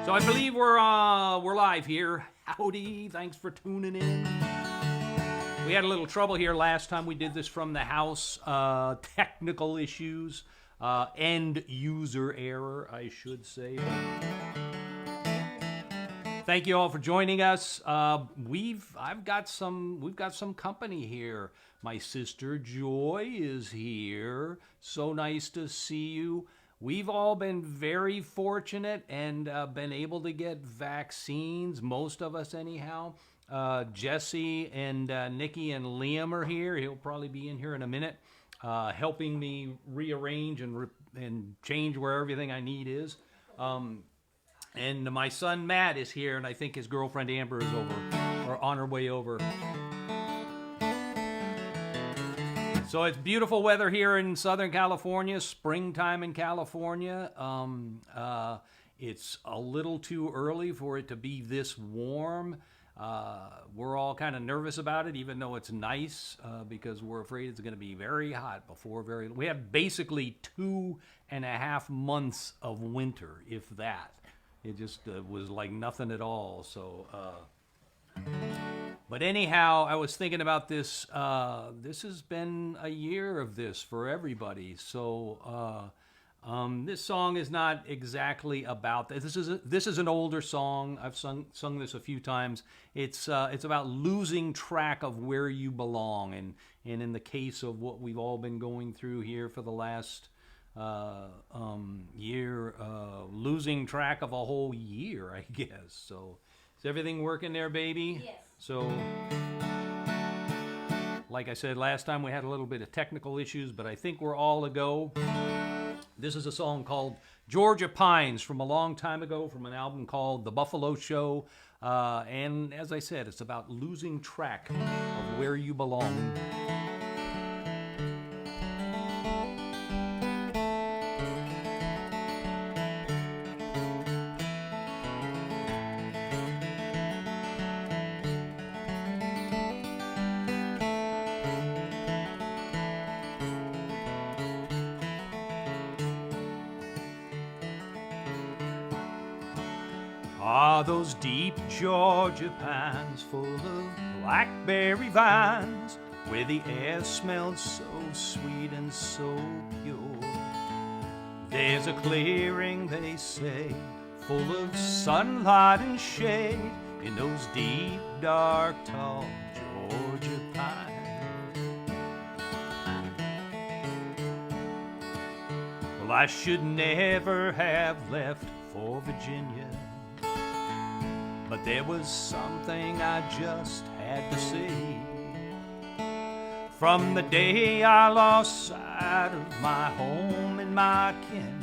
So I believe we're live here. Howdy, thanks for tuning in. We had a little trouble here last time we did this from the house. Technical issues, end user error, I should say. Thank you all for joining us. We've got some company here. My sister Joy is here. So nice to see you. We've all been very fortunate and been able to get vaccines, most of us anyhow. Jesse and Nikki and Liam are here. He'll probably be in here in a minute, helping me rearrange and change where everything I need is. And my son Matt is here, and I think his girlfriend Amber is over, or on her way over. So it's beautiful weather here in Southern California, springtime in California. It's a little too early for it to be this warm. We're all kind of nervous about it, even though it's nice, because we're afraid it's going to be very hot before very... We have basically 2.5 months of winter, if that. It just was like nothing at all, so... But anyhow, I was thinking about this. This has been a year of this for everybody. So this song is not exactly about that. This is an older song. I've sung this a few times. It's about losing track of where you belong, and in the case of what we've all been going through here for the last year, losing track of a whole year, I guess. So is everything working there, baby? Yes. So, like I said, last time we had a little bit of technical issues, but I think we're all a go. This is a song called Georgia Pines from a long time ago, from an album called The Buffalo Show. And as I said, it's about losing track of where you belong. Those deep Georgia pines full of blackberry vines, where the air smelled so sweet and so pure. There's a clearing, they say, full of sunlight and shade, in those deep, dark, tall Georgia pines. Well, I should never have left for Virginia, but there was something I just had to say. From the day I lost sight of my home and my kin,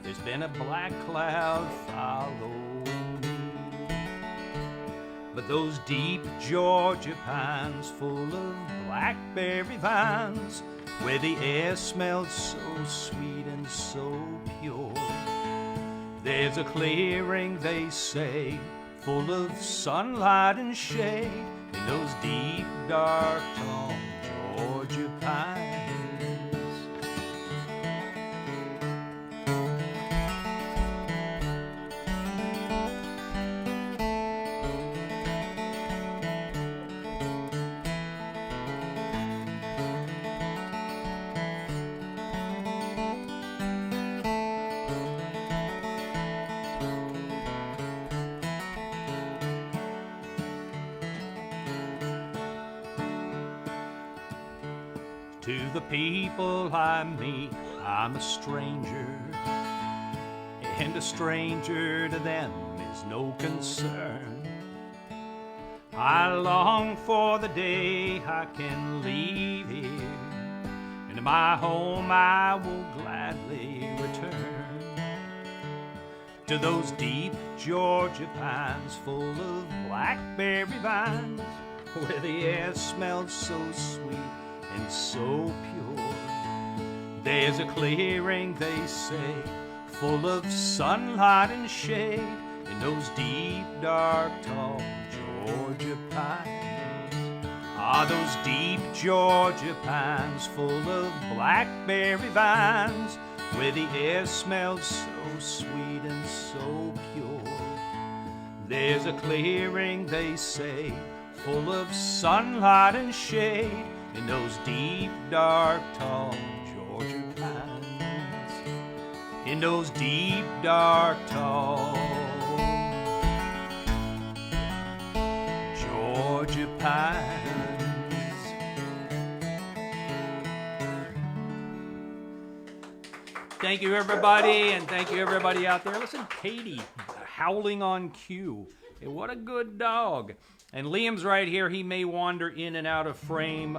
there's been a black cloud follow me. But those deep Georgia pines full of blackberry vines, where the air smelled so sweet and so pure, there's a clearing, they say, full of sunlight and shade, in those deep, dark, tall Georgia pines. To the people I meet, I'm a stranger, and a stranger to them is no concern. I long for the day I can leave here, and to my home I will gladly return. To those deep Georgia pines full of blackberry vines, where the air smells so sweet and so pure. There's a clearing, they say, full of sunlight and shade, in those deep, dark, tall Georgia pines. Ah, those deep Georgia pines full of blackberry vines, where the air smells so sweet and so pure. There's a clearing, they say, full of sunlight and shade in those deep, dark, tall Georgia pines. In those deep, dark, tall Georgia pines. Thank you, everybody, and thank you, everybody out there. Listen, Katie, howling on cue. Hey, what a good dog. And Liam's right here. He may wander in and out of frame.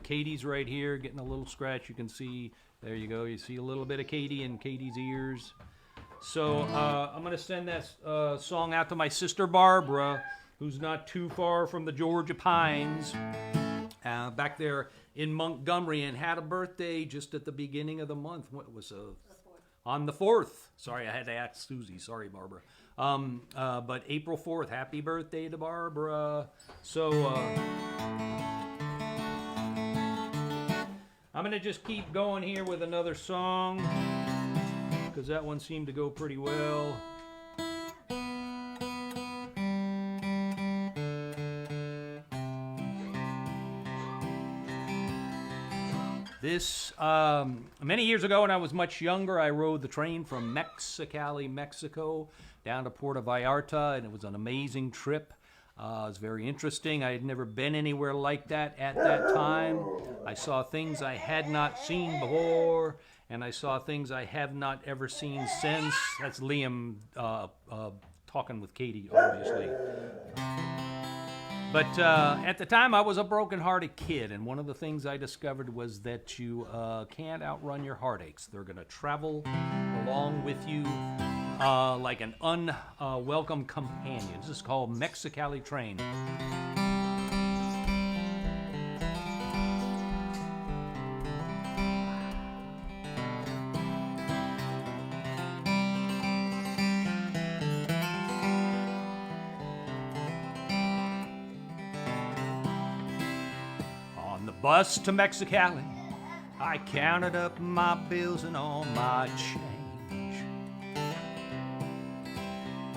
Katie's right here, getting a little scratch. You can see, there you go. You see a little bit of Katie in Katie's ears. So I'm going to send that song out to my sister Barbara, who's not too far from the Georgia Pines, back there in Montgomery, and had a birthday just at the beginning of the month. What was on the 4th. Sorry, I had to ask Susie. Sorry, Barbara. But April 4th, happy birthday to Barbara. So I'm going to just keep going here with another song, because that one seemed to go pretty well. This, many years ago when I was much younger, I rode the train from Mexicali, Mexico, down to Puerto Vallarta, and it was an amazing trip. It was very interesting. I had never been anywhere like that at that time. I saw things I had not seen before, and I saw things I have not ever seen since. That's Liam talking with Katie, obviously. But at the time, I was a broken-hearted kid, and one of the things I discovered was that you can't outrun your heartaches. They're going to travel along with you like an unwelcome companion. This is called Mexicali Train. Bus to Mexicali, I counted up my bills and all my change.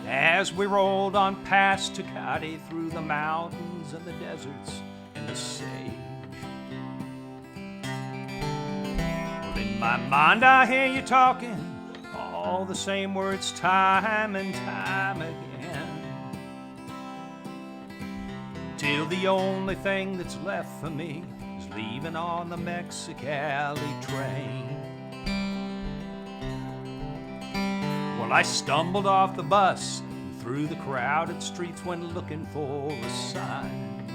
As we rolled on past Tecate, through the mountains and the deserts and the sage. Well, in my mind I hear you talking all the same words time and time again, till the only thing that's left for me is leaving on the Mexicali train. Well, I stumbled off the bus and through the crowded streets, went looking for a sign.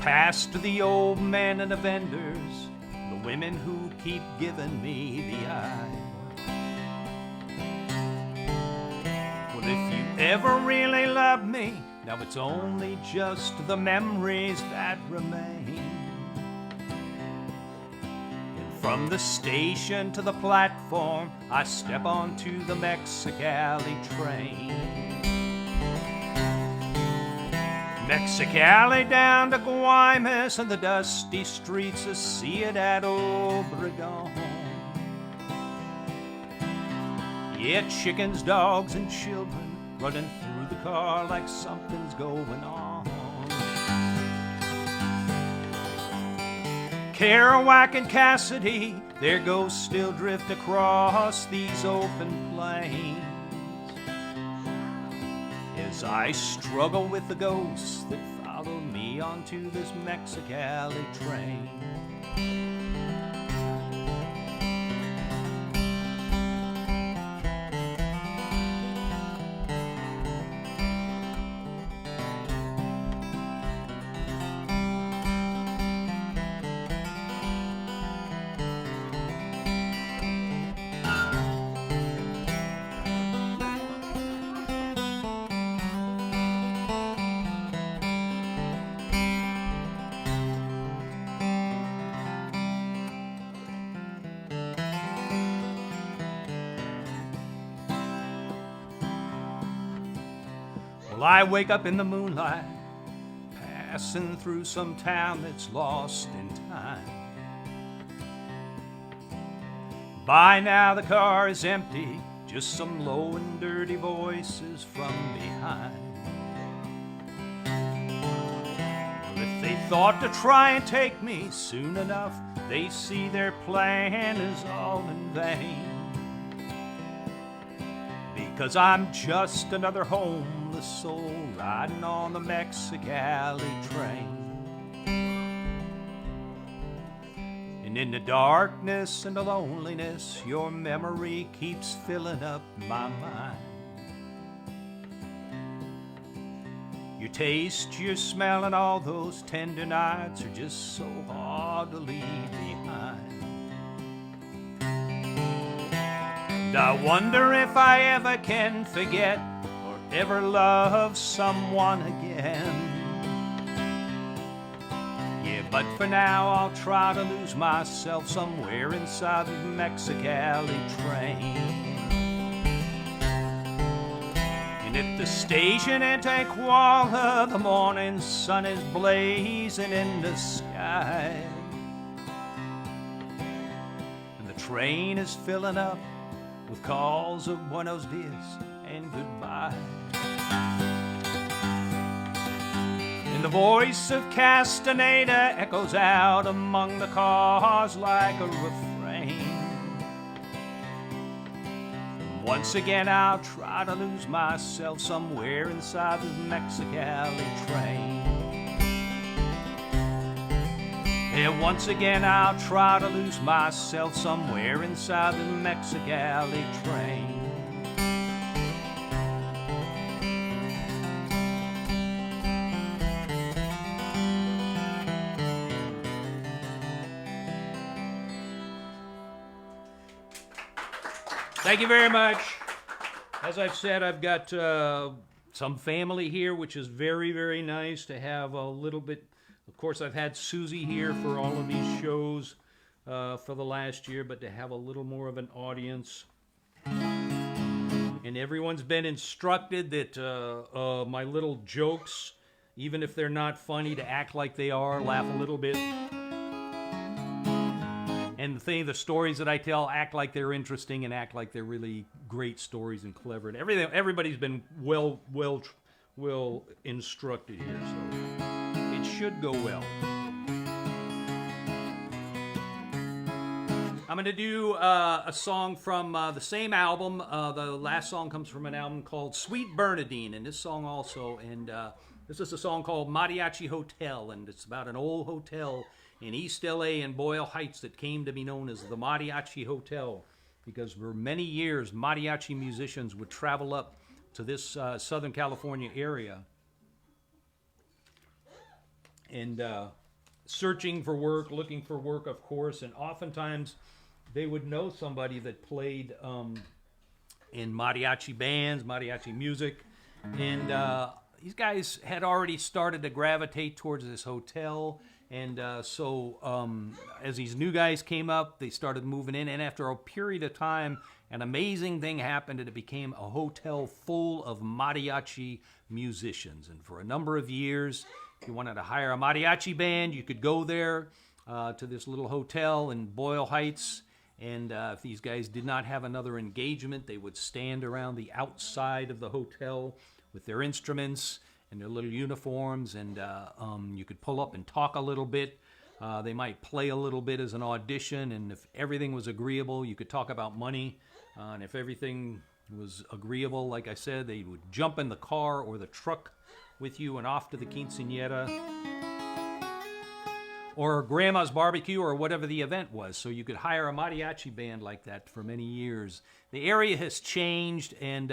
Past the old men and the vendors, the women who keep giving me the eye. Well, if you ever really loved me, now it's only just the memories that remain. And from the station to the platform, I step onto the Mexicali train. Mexicali down to Guaymas and the dusty streets of Ciudad Obregón. Yeah, chickens, dogs, and children running through the car like something's going on. Kerouac and Cassidy, their ghosts still drift across these open plains, as I struggle with the ghosts that follow me onto this Mexicali train. Well, I wake up in the moonlight, passing through some town that's lost in time. By now the car is empty, just some low and dirty voices from behind. Well, if they thought to try and take me soon enough, they see their plan is all in vain. Because I'm just another homeless soul riding on the Mexicali train. And in the darkness and the loneliness, your memory keeps filling up my mind. Your taste, your smell, and all those tender nights are just so hard to leave behind. And I wonder if I ever can forget or ever love someone again. Yeah, but for now I'll try to lose myself somewhere inside the Mexicali train. And at the station in Tequila, the morning sun is blazing in the sky, and the train is filling up with calls of buenos dias and goodbye. And the voice of Castaneda echoes out among the cars like a refrain. Once again I'll try to lose myself somewhere inside the Mexicali train. Yeah, once again I'll try to lose myself somewhere inside the Mexicali train. Thank you very much. As I've said, I've got some family here, which is very, very nice to have a little bit. Of course, I've had Susie here for all of these shows for the last year, but to have a little more of an audience. And everyone's been instructed that my little jokes, even if they're not funny, to act like they are, laugh a little bit. And the stories that I tell, act like they're interesting and act like they're really great stories and clever. And everybody's been well instructed here, so it should go well. I'm going to do a song from the same album. The last song comes from an album called Sweet Bernadine, and this song also. And this is a song called Mariachi Hotel, and it's about an old hotel in East LA and Boyle Heights that came to be known as the Mariachi Hotel, because for many years mariachi musicians would travel up to this Southern California area and searching for work, looking for work, of course, and oftentimes they would know somebody that played in mariachi bands, mariachi music, and these guys had already started to gravitate towards this hotel. And so as these new guys came up, they started moving in. And after a period of time, an amazing thing happened, and it became a hotel full of mariachi musicians. And for a number of years, if you wanted to hire a mariachi band, you could go there to this little hotel in Boyle Heights. And if these guys did not have another engagement, they would stand around the outside of the hotel with their instruments and their little uniforms, and you could pull up and talk a little bit. They might play a little bit as an audition, and if everything was agreeable, you could talk about money. And if everything was agreeable, like I said, they would jump in the car or the truck with you and off to the quinceañera or grandma's barbecue or whatever the event was. So you could hire a mariachi band like that for many years. The area has changed, and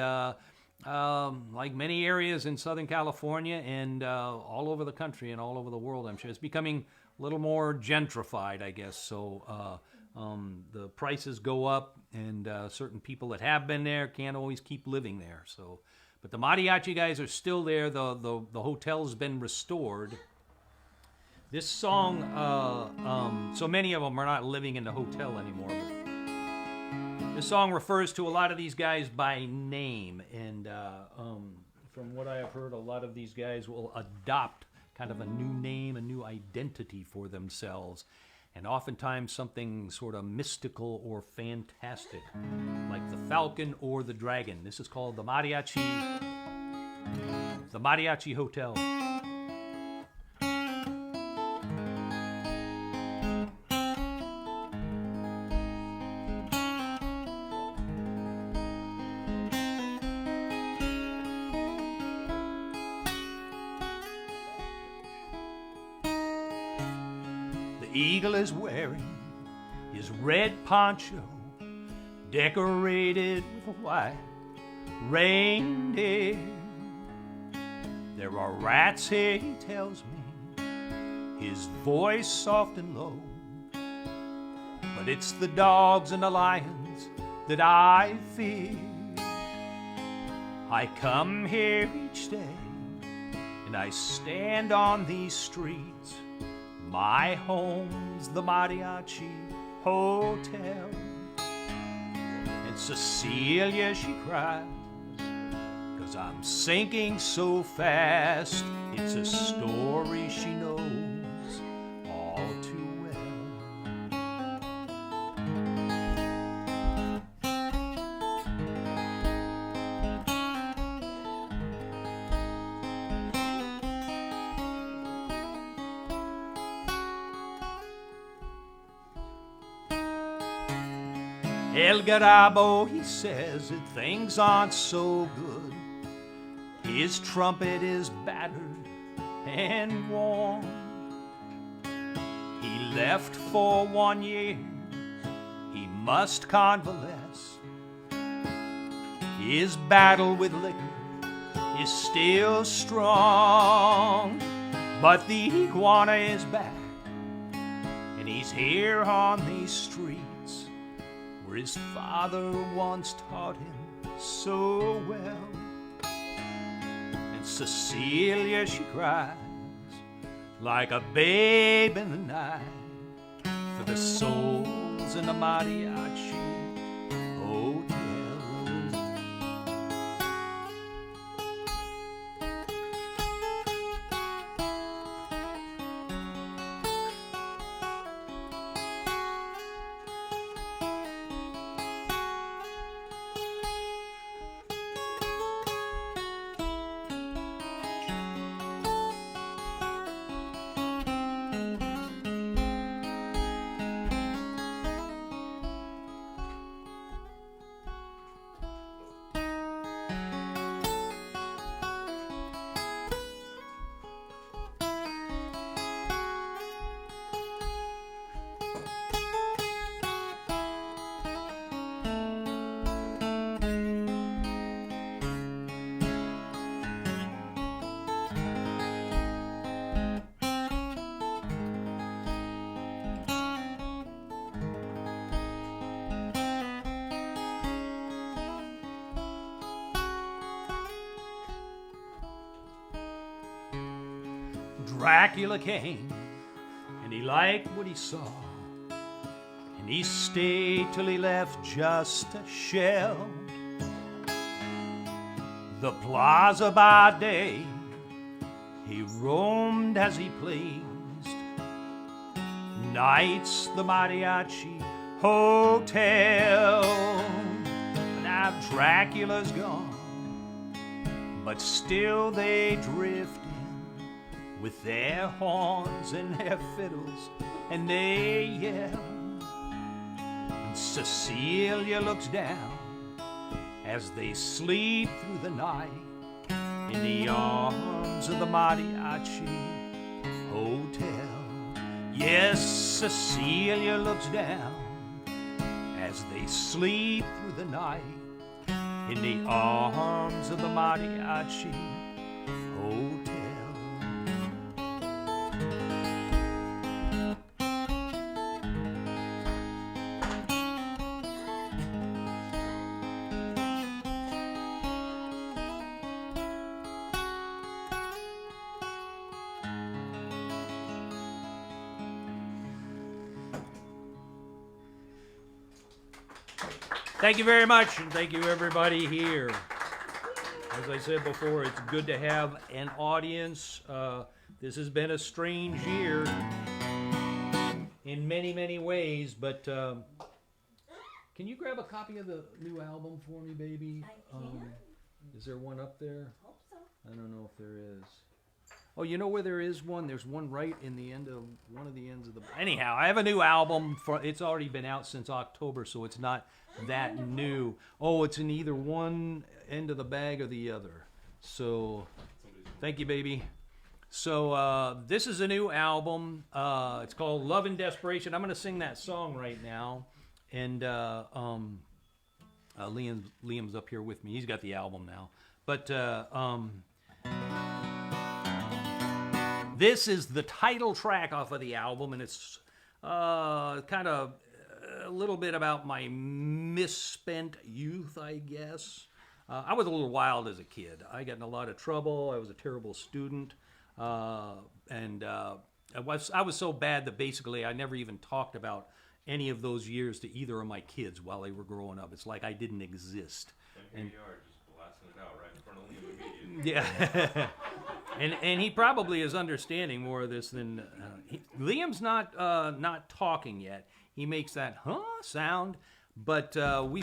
like many areas in Southern California and all over the country and all over the world, I'm sure, it's becoming a little more gentrified, I guess. So the prices go up, and certain people that have been there can't always keep living there. So, but the mariachi guys are still there. The hotel's been restored. This song, so many of them are not living in the hotel anymore. But this song refers to a lot of these guys by name, and from what I have heard, a lot of these guys will adopt kind of a new name, a new identity for themselves. and oftentimes something sort of mystical or fantastic, like the falcon or the dragon. This is called the Mariachi Hotel. The eagle is wearing his red poncho, decorated with a white reindeer. There are rats here, he tells me, his voice soft and low. But it's the dogs and the lions that I fear. I come here each day, and I stand on these streets. My home's the Mariachi Hotel. And Cecilia, she cries, 'cause I'm sinking so fast. It's a story she knows all too well. El Garabo, he says that things aren't so good. His trumpet is battered and worn. He left for 1 year, he must convalesce. His battle with liquor is still strong, but the iguana is back, and he's here on these streets where his father once taught him so well. And Cecilia, she cries like a babe in the night for the souls in the Mariachi Hotel. Dracula came, and he liked what he saw, and he stayed till he left just a shell. The plaza by day, he roamed as he pleased. Nights, the Mariachi Hotel. Now Dracula's gone, but still they drift with their horns and their fiddles, and they yell. And Cecilia looks down as they sleep through the night in the arms of the Mariachi Hotel. Yes, Cecilia looks down as they sleep through the night in the arms of the Mariachi Hotel. Thank you very much, and thank you everybody here. As I said before, it's good to have an audience. This has been a strange year in many, many ways. But can you grab a copy of the new album for me, baby? I can. Is there one up there? Hope so. I don't know if there is. Oh, you know where there is one? There's one right in the end of one of the ends of the. Anyhow, I have a new album. It's already been out since October, so it's not that new. Oh, it's in either one end of the bag or the other. So, thank you, baby. So this is a new album. It's called Love and Desperation. I'm going to sing that song right now, and Liam's up here with me. He's got the album now, but. This is the title track off of the album, and it's kind of a little bit about my misspent youth, I guess. I was a little wild as a kid. I got in a lot of trouble. I was a terrible student, and I was so bad that basically I never even talked about any of those years to either of my kids while they were growing up. It's like I didn't exist. And here you are, just blasting it out right in front of Liam immediately. Yeah. And he probably is understanding more of this than Liam's not talking yet. He makes that sound, but everybody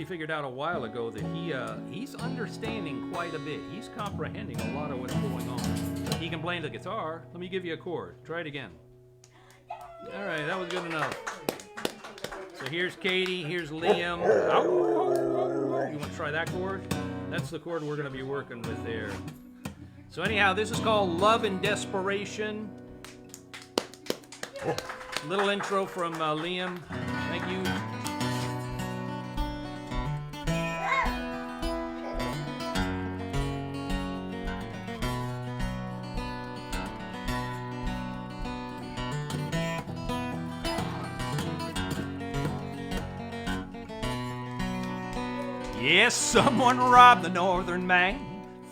figured out a while ago that he's understanding quite a bit. He's comprehending a lot of what's going on. He can play the guitar. Let me give you a chord. Try it again. All right, that was good enough. So here's Katie, here's Liam. You want to try that chord? That's the chord we're going to be working with there. So anyhow, this is called Love and Desperation. Little intro from Liam. Thank you. Yes, someone robbed the northern man.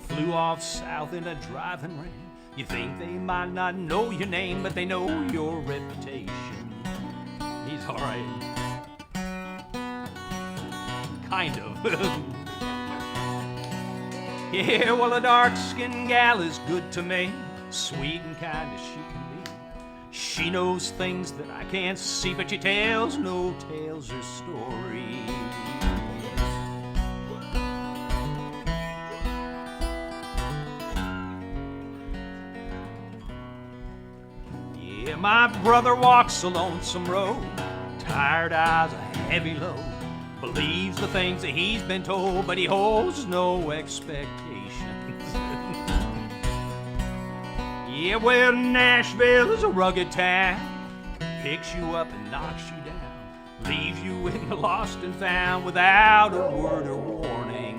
Flew off south in a driving rain. You think they might not know your name, but they know your reputation. He's alright. Kind of. Yeah, well, a dark-skinned gal is good to me. Sweet and kind as she can be. She knows things that I can't see, but she tells no tales or stories. My brother walks a lonesome road, tired eyes a heavy load, believes the things that he's been told, but he holds no expectations. Yeah, well, Nashville is a rugged town, picks you up and knocks you down, leaves you in the lost and found without a word or warning.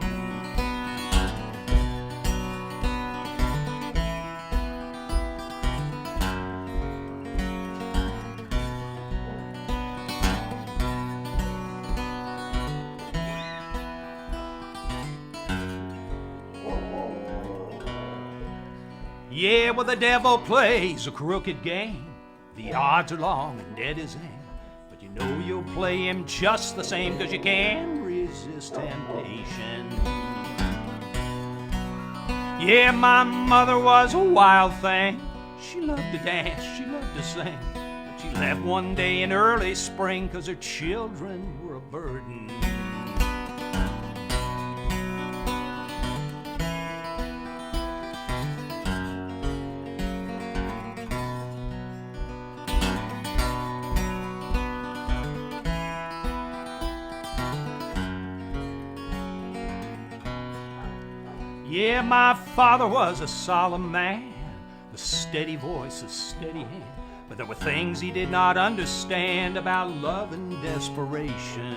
Yeah, well, the devil plays a crooked game. The odds are long and dead is in. But you know you'll play him just the same, 'cause you can't resist temptation. Yeah, my mother was a wild thing. She loved to dance, she loved to sing. But she left one day in early spring 'cause her children were a burden. Yeah, my father was a solemn man, a steady voice, a steady hand. But there were things he did not understand about love and desperation.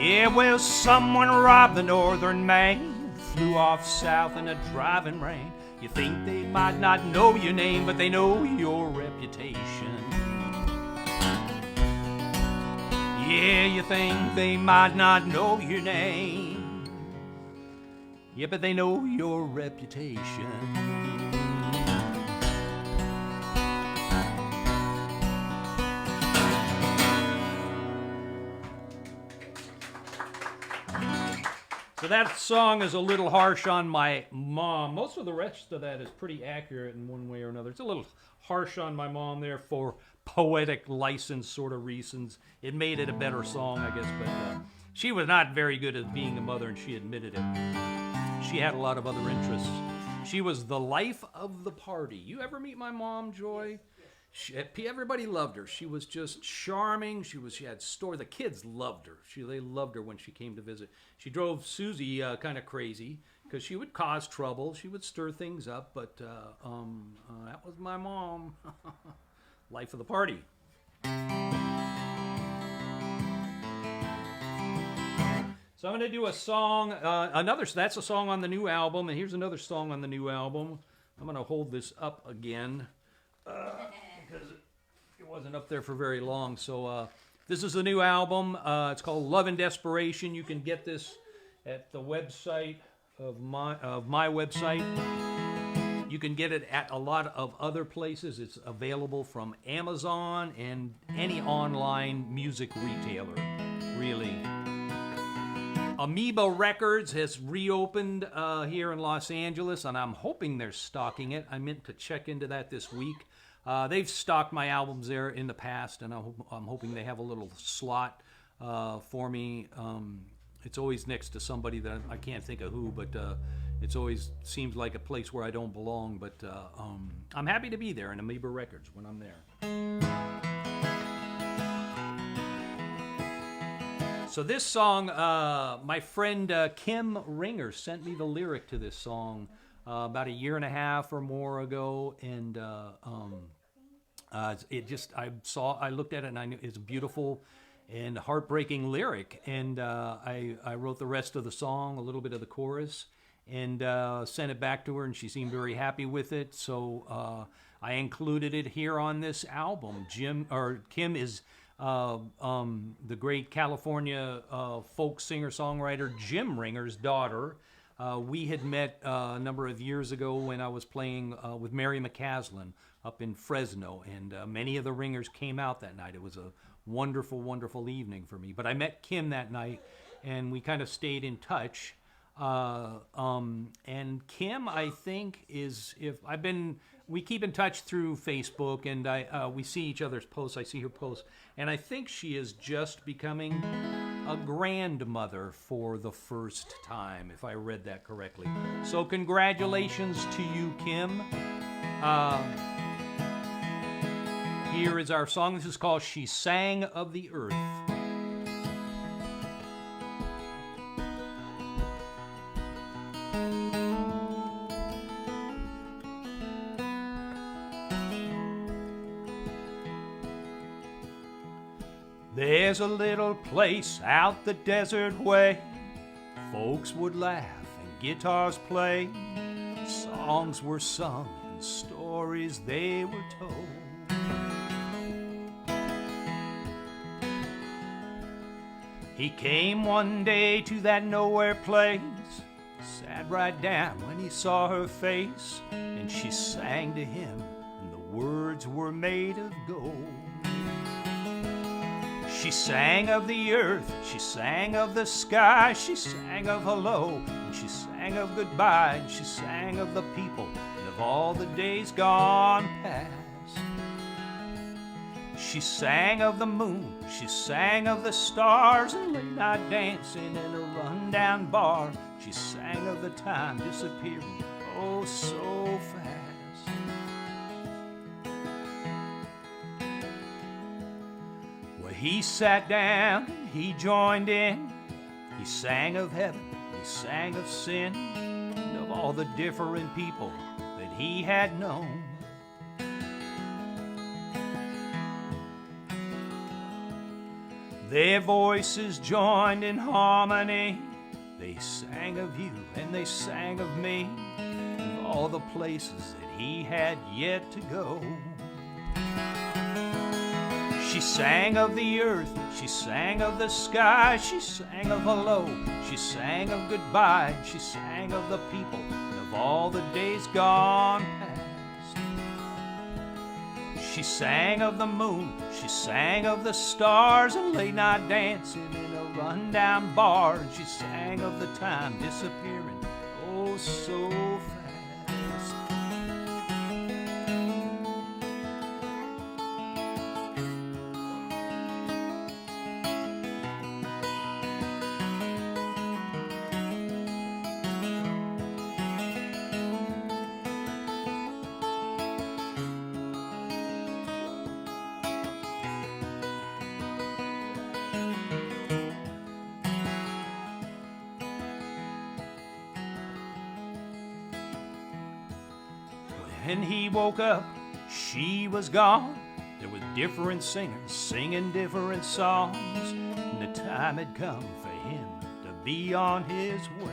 Yeah, well, someone robbed the northern man, flew off south in a driving rain. You think they might not know your name, but they know your reputation. Yeah, you think they might not know your name. Yeah, but they know your reputation. So that song is a little harsh on my mom. Most of the rest of that is pretty accurate in one way or another. It's a little harsh on my mom there for poetic license sort of reasons. It made it a better song, I guess, but she was not very good at being a mother, and she admitted it. She had a lot of other interests. She was the life of the party. You ever meet my mom, Joy? Everybody loved her. She was just charming. She had store. The kids loved her. They loved her when she came to visit. She drove Susie kind of crazy because she would cause trouble. She would stir things up. But that was my mom. Life of the party. So I'm going to do a song. That's a song on the new album, and here's another song on the new album. I'm going to hold this up again. Because it wasn't up there for very long. So this is the new album. It's called Love and Desperation. You can get this at the website of my website. You can get it at a lot of other places. It's available from Amazon and any online music retailer, really. Amoeba Records has reopened here in Los Angeles, and I'm hoping they're stocking it. I meant to check into that this week. They've stocked my albums there in the past, and I'm hoping they have a little slot for me. It's always next to somebody that I can't think of who, but it's always seems like a place where I don't belong. But I'm happy to be there in Amoeba Records when I'm there. So this song, my friend Kim Ringer sent me the lyric to this song about a year and a half or more ago, and I looked at it and I knew it's a beautiful and heartbreaking lyric, and I wrote the rest of the song, a little bit of the chorus, and sent it back to her, and she seemed very happy with it. So I included it here on this album. Kim is the great California folk singer-songwriter Jim Ringer's daughter. We had met a number of years ago when I was playing with Mary McCaslin up in Fresno, and many of the Ringers came out that night. It was a wonderful, wonderful evening for me. But I met Kim that night, and we kind of stayed in touch. And Kim, I think, we keep in touch through Facebook, and we see each other's posts. I see her posts, and I think she is just becoming a grandmother for the first time, if I read that correctly. So congratulations to you, Kim. Here is our song. This is called She Sang of the Earth. There's a little place out the desert way. Folks would laugh and guitars play. Songs were sung and stories they were told. He came one day to that nowhere place, sat right down when he saw her face, and she sang to him, and the words were made of gold. She sang of the earth, she sang of the sky, she sang of hello, and she sang of goodbye, and she sang of the people and of all the days gone past. She sang of the moon, she sang of the stars, and late night dancing in a rundown bar. She sang of the time disappearing, oh so fast. Well, he sat down and he joined in. He sang of heaven, he sang of sin, and of all the different people that he had known. Their voices joined in harmony. They sang of you and they sang of me, of all the places that he had yet to go. She sang of the earth, she sang of the sky, she sang of hello, she sang of goodbye, she sang of the people and of all the days gone past. She sang of the moon, she sang of the stars, and late night dancing in a rundown bar. And she sang of the time disappearing, oh so fast. And he woke up, she was gone. There were different singers singing different songs. And the time had come for him to be on his way.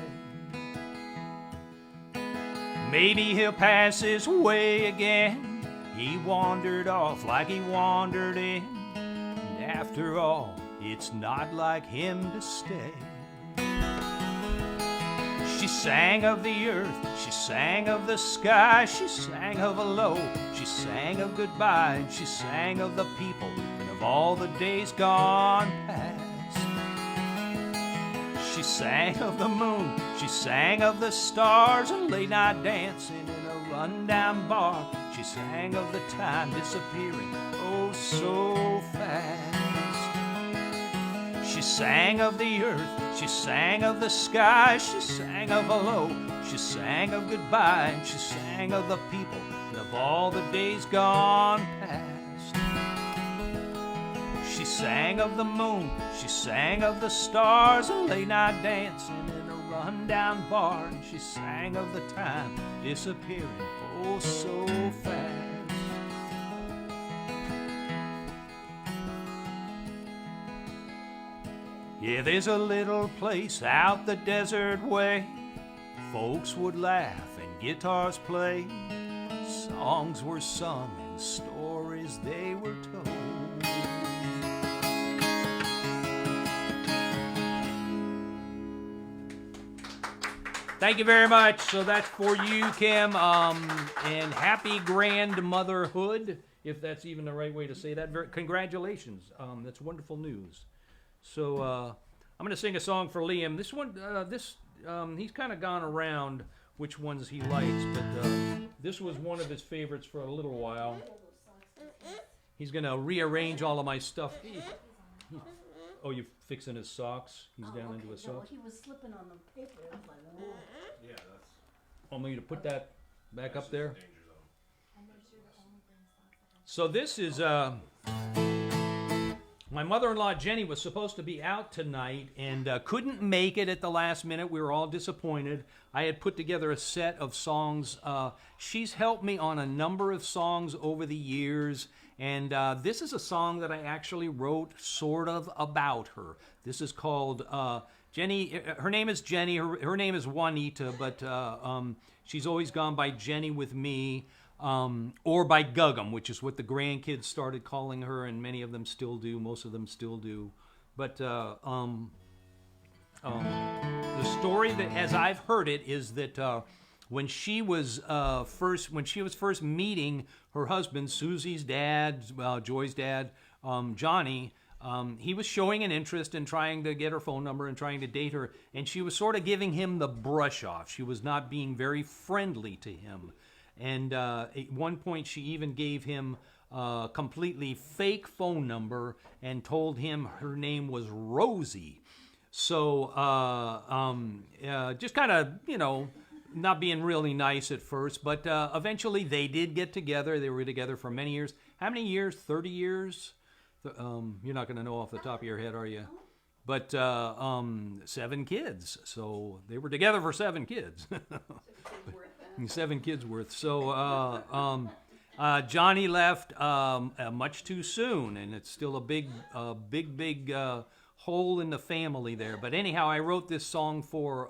Maybe he'll pass his way again. He wandered off like he wandered in. And after all, it's not like him to stay. She sang of the earth, she sang of the sky, she sang of hello, she sang of goodbye, and she sang of the people and of all the days gone past. She sang of the moon, she sang of the stars and late night dancing in a rundown bar. She sang of the time disappearing oh so fast. She sang of the earth, she sang of the sky, she sang of hello, she sang of goodbye, and she sang of the people and of all the days gone past. She sang of the moon, she sang of the stars and late night dancing in a rundown bar, and she sang of the time disappearing oh so fast. Yeah, there's a little place out the desert way. Folks would laugh and guitars play. Songs were sung and stories they were told. Thank you very much. So that's for you, Kim. And happy grandmotherhood, if that's even the right way to say that. Congratulations. That's wonderful news. So I'm going to sing a song for Liam. This one, he's kind of gone around which ones he likes, but this was one of his favorites for a little while. He's going to rearrange all of my stuff. Oh, you're fixing his socks? He's down into his socks? He was slipping on the paper. I was like, whoa. Yeah, that's. Want me to put that back up there? Danger zone. So this is... my mother-in-law, Jenny, was supposed to be out tonight and couldn't make it at the last minute. We were all disappointed. I had put together a set of songs. She's helped me on a number of songs over the years, and this is a song that I actually wrote sort of about her. This is called Jenny. Her name is Jenny. Her name is Juanita, but she's always gone by Jenny with me. Or by Guggum, which is what the grandkids started calling her, and many of them still do. Most of them still do. But the story that, as I've heard it, is that when she was first meeting her husband, Susie's dad, Joy's dad, Johnny, he was showing an interest in trying to get her phone number and trying to date her, and she was sort of giving him the brush off. She was not being very friendly to him. And at one point, she even gave him a completely fake phone number and told him her name was Rosie. So just kind of, not being really nice at first. But eventually, they did get together. They were together for many years. How many years? 30 years? You're not going to know off the top of your head, are you? But 7 kids. So they were together for 7 kids. 7 kids worth. So Johnny left much too soon, and it's still a big hole in the family there. But anyhow, I wrote this song for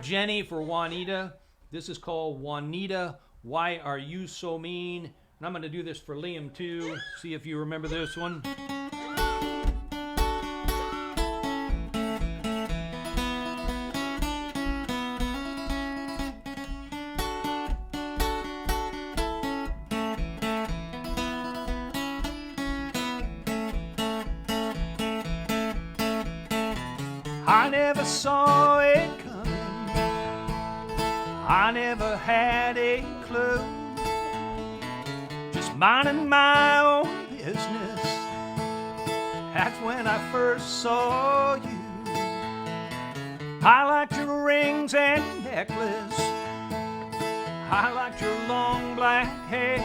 Jenny, for Juanita. This is called Juanita, Why Are You So Mean? And I'm going to do this for Liam too. See if you remember this one. I never saw it coming. I never had a clue. Just minding my own business. That's when I first saw you. I liked your rings and necklace. I liked your long black hair.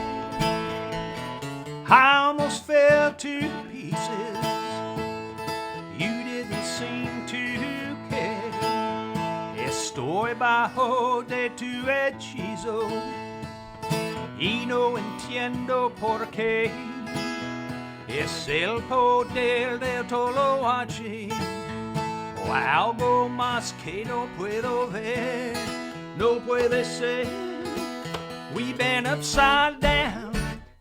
I almost fell to pieces. You didn't seem to care. Estoy voy bajo de tu hechizo y no entiendo por qué. Es el poder del toloache o algo más que no puedo ver. No puede ser. We've been upside down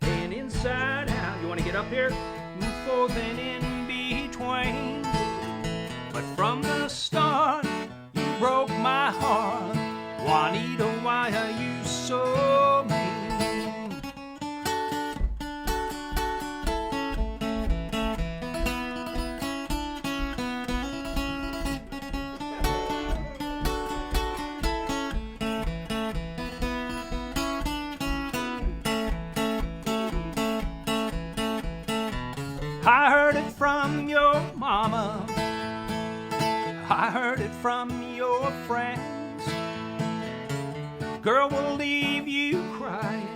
and inside out. You want to get up here? Forth and in between. But from the start, you broke my heart. Juanita, why are you so mean? I heard it from your mama. I heard it from your friends. Girl will leave you crying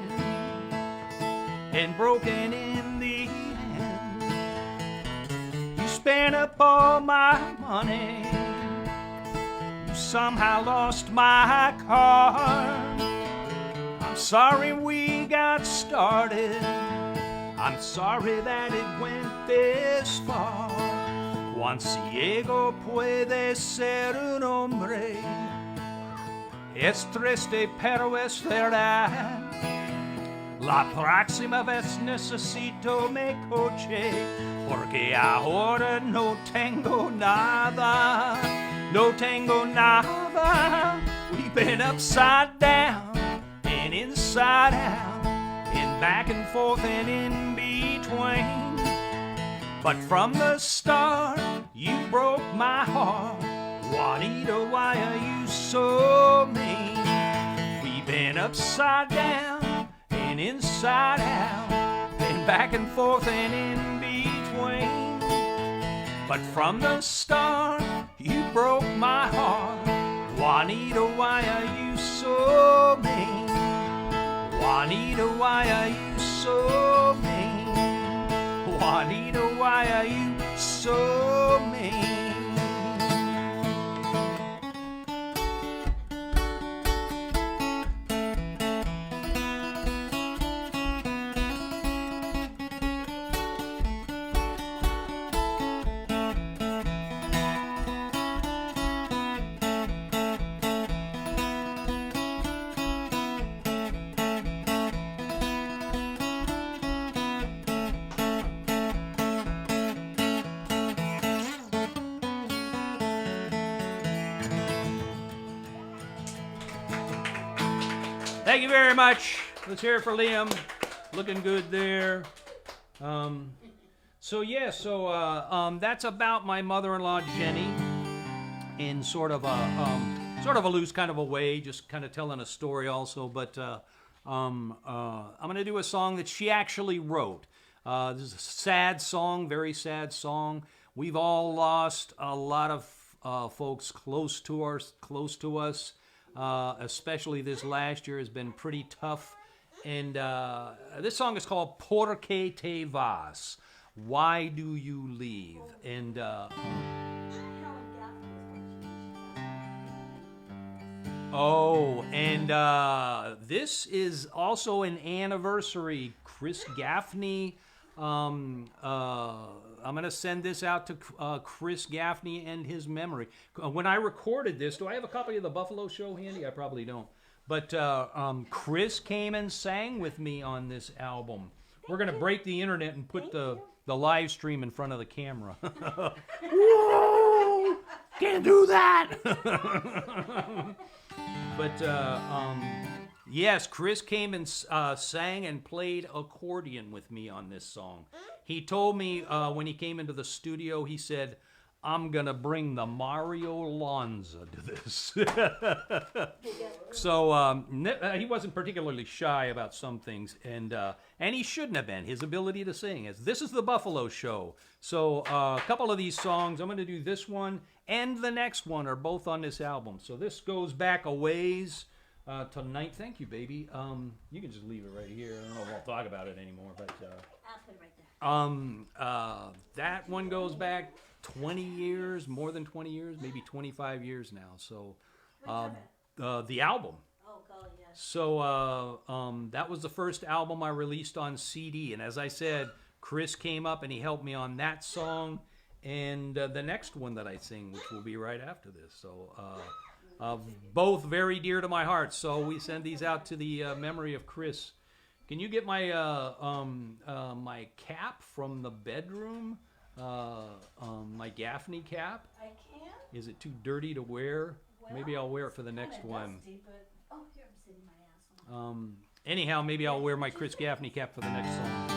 and broken in the end. You spent up all my money. You somehow lost my car. I'm sorry we got started. I'm sorry that it went this far. Juan Ciego puede ser un hombre. Es triste pero es verdad. La próxima vez necesito mi coche porque ahora no tengo nada. No tengo nada. We've been upside down and inside out and back and forth and in between. But from the start, you broke my heart. Juanita, why are you so mean? We've been upside down and inside out and back and forth and in between. But from the start, you broke my heart. Juanita, why are you so mean? Juanita, why are you so mean? Juanita, why are you so mean? Thank you very much. Let's hear it for Liam. Looking good there. That's about my mother-in-law Jenny, in sort of a loose kind of a way, just kind of telling a story also. But I'm gonna do a song that she actually wrote. This is a sad song, very sad song. We've all lost a lot of folks close to us. Especially this last year has been pretty tough. And this song is called Por qué te vas? Why do you leave? And this is also an anniversary. Chris Gaffney. I'm going to send this out to Chris Gaffney and his memory. When I recorded this, do I have a copy of the Buffalo Show handy? I probably don't. But Chris came and sang with me on this album. We're going to break the internet and put the live stream in front of the camera. Whoa! Can't do that! But yes, Chris came and sang and played accordion with me on this song. He told me when he came into the studio, he said, I'm going to bring the Mario Lanza to this. So he wasn't particularly shy about some things, and he shouldn't have been. His ability to sing. This is the Buffalo Show. So a couple of these songs, I'm going to do this one and the next one are both on this album. So this goes back a ways. Tonight, thank you, baby. You can just leave it right here. I don't know if I'll talk about it anymore, but I'll put it right there. that one goes back 20 years, more than 20 years, maybe 25 years now. So, the album. Oh, golly, yes. So that was the first album I released on CD. And as I said, Chris came up and he helped me on that song and the next one that I sing, which will be right after this. So both very dear to my heart. So we send these out to the memory of Chris. Can you get my my cap from the bedroom? My Gaffney cap? I can. Is it too dirty to wear? Well, Maybe I'll wear it for the next kinda one. dusty, but, oh, here, I'm sitting my ass on. Anyhow, maybe I'll wear my Chris Gaffney cap for the next song.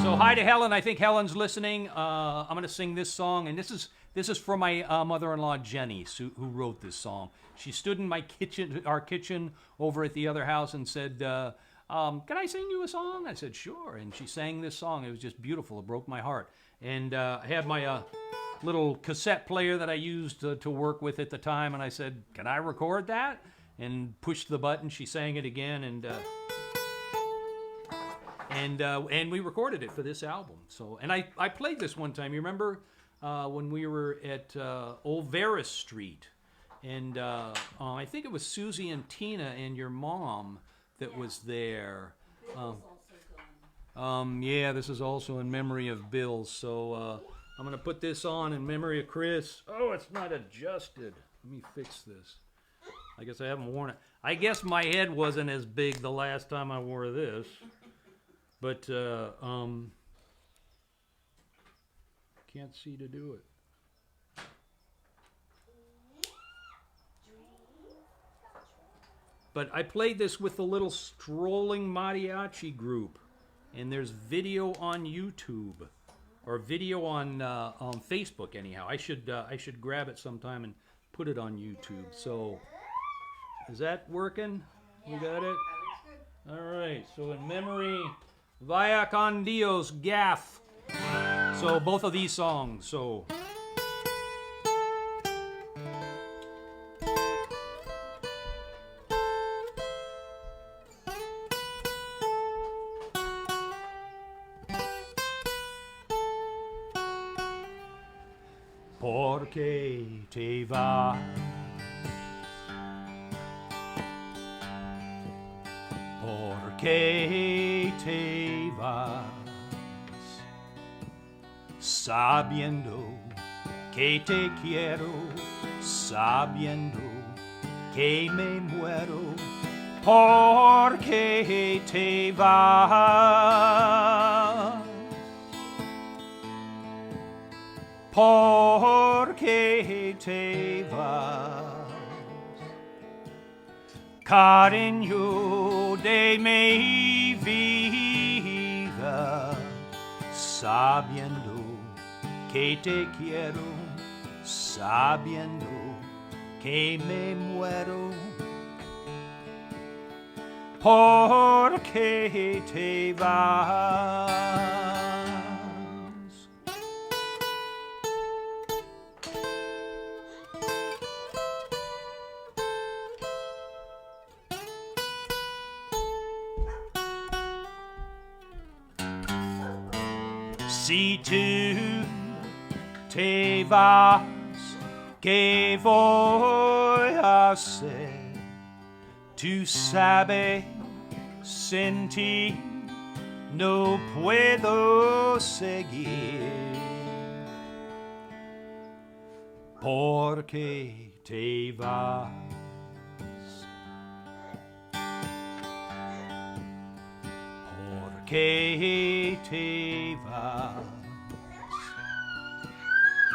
So hi to Helen. I think Helen's listening. I'm going to sing this song, and this is for my mother-in-law Jenny, who wrote this song. She stood in my kitchen, our kitchen, over at the other house, and said, "Can I sing you a song?" I said, "Sure." And she sang this song. It was just beautiful. It broke my heart. And I had my little cassette player that I used to work with at the time, and I said, "Can I record that?" And pushed the button. She sang it again, and we recorded it for this album. So, and I played this one time. You remember when we were at Old Vera Street, and I think it was Susie and Tina and your mom that was there. Yeah, this is also in memory of Bill. So I'm gonna put this on in memory of Chris. Oh, it's not adjusted. Let me fix this. I guess I haven't worn it. I guess my head wasn't as big the last time I wore this. But, can't see to do it. But I played this with the little strolling mariachi group. And there's video on YouTube. Or video on Facebook, anyhow. I should grab it sometime and put it on YouTube. So, is that working? We got it? All right. So in memory, Vaya con Dios, Gaff. So both of these songs. So. Porque te vas. Porque te vas, sabiendo que te quiero, sabiendo que me muero, porque te vas, porque te vas. Cariño de mi vida, sabiendo que te quiero, sabiendo que me muero, porque te vas. Si tú te vas, ¿qué voy a hacer? Tú sabes, sin ti no puedo seguir. Porque te vas. Que te vas,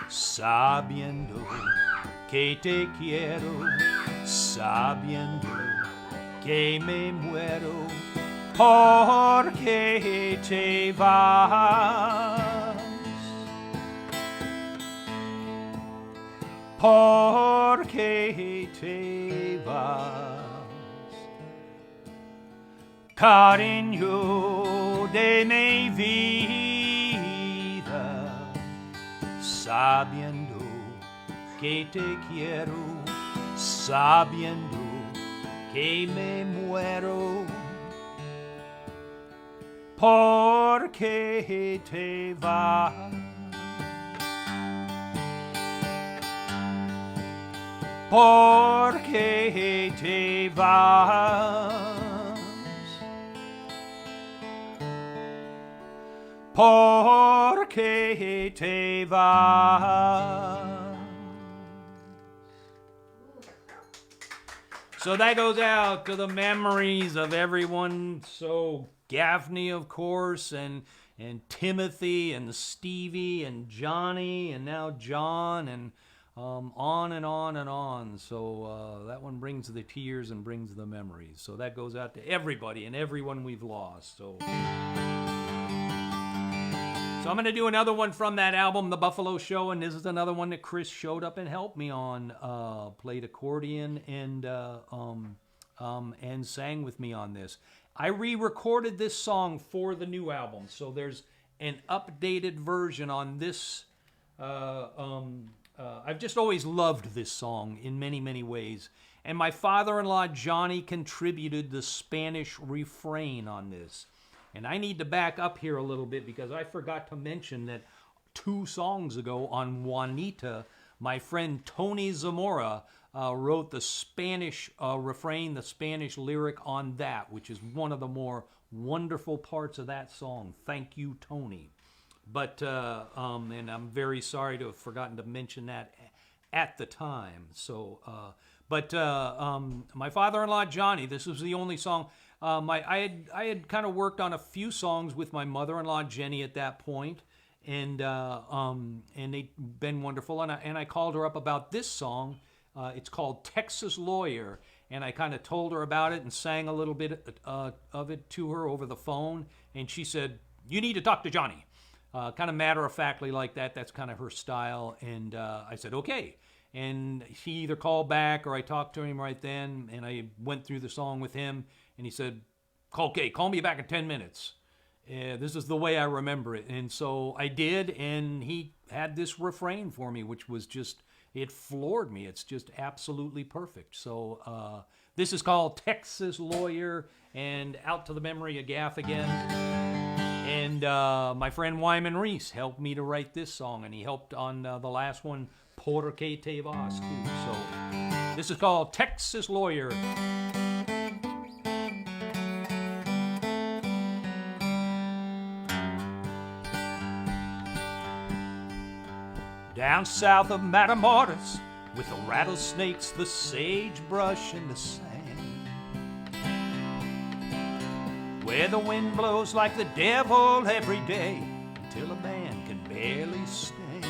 sabiendo que te quiero, sabiendo que me muero, porque te vas, porque te vas, cariño de mi vida, sabiendo que te quiero, sabiendo que me muero, porque te vas, porque te vas, porque te vas. So that goes out to the memories of everyone. So Gaffney, of course, and Timothy and Stevie and Johnny and now John and on and on and on. So that one brings the tears and brings the memories. So that goes out to everybody and everyone we've lost. So I'm going to do another one from that album, The Buffalo Show, and this is another one that Chris showed up and helped me on. Played accordion and sang with me on this. I re-recorded this song for the new album, so there's an updated version on this. I've just always loved this song in many, many ways. And my father-in-law, Johnny, contributed the Spanish refrain on this. And I need to back up here a little bit because I forgot to mention that 2 songs ago on Juanita, my friend Tony Zamora wrote the Spanish refrain, the Spanish lyric on that, which is one of the more wonderful parts of that song. Thank you, Tony. But, and I'm very sorry to have forgotten to mention that at the time. So, my father-in-law, Johnny, this was the only song. I had kind of worked on a few songs with my mother-in-law, Jenny, at that point, and they'd been wonderful. And I called her up about this song. It's called Texas Lawyer, and I kind of told her about it and sang a little bit of it to her over the phone, and she said, "You need to talk to Johnny." Kind of matter-of-factly like that. That's kind of her style. And I said, okay. And he either called back or I talked to him right then, and I went through the song with him, and he said, okay, call me back in 10 minutes. This is the way I remember it. And so I did, and he had this refrain for me, which was just, it floored me. It's just absolutely perfect. So this is called Texas Lawyer, and out to the memory of Gaff again. And my friend Wyman Reese helped me to write this song, and he helped on the last one, Porque Te Vas, too. So this is called Texas Lawyer. Down south of Matamoros, with the rattlesnakes, the sagebrush, and the sand, where the wind blows like the devil every day until a man can barely stand.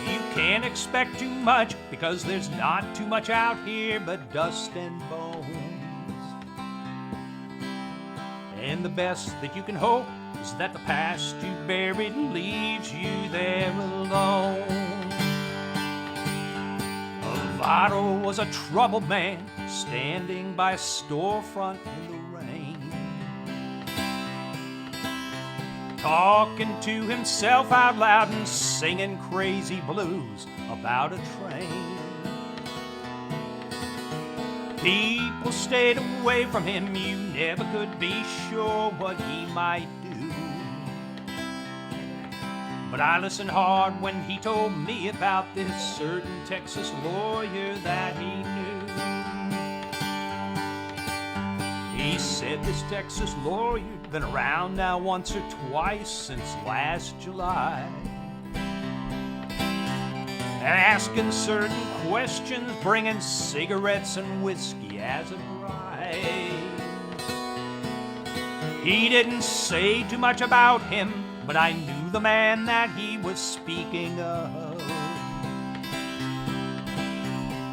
You can't expect too much because there's not too much out here but dust and bones. And the best that you can hope is that the past you buried leaves you there alone. Alvaro was a troubled man standing by a storefront in the rain, talking to himself out loud and singing crazy blues about a train. People stayed away from him, you never could be sure what he might do. But I listened hard when he told me about this certain Texas lawyer that he knew. He said this Texas lawyer'd been around now once or twice since last July, asking certain questions, bringing cigarettes and whiskey as a bride. He didn't say too much about him, but I knew the man that he was speaking of.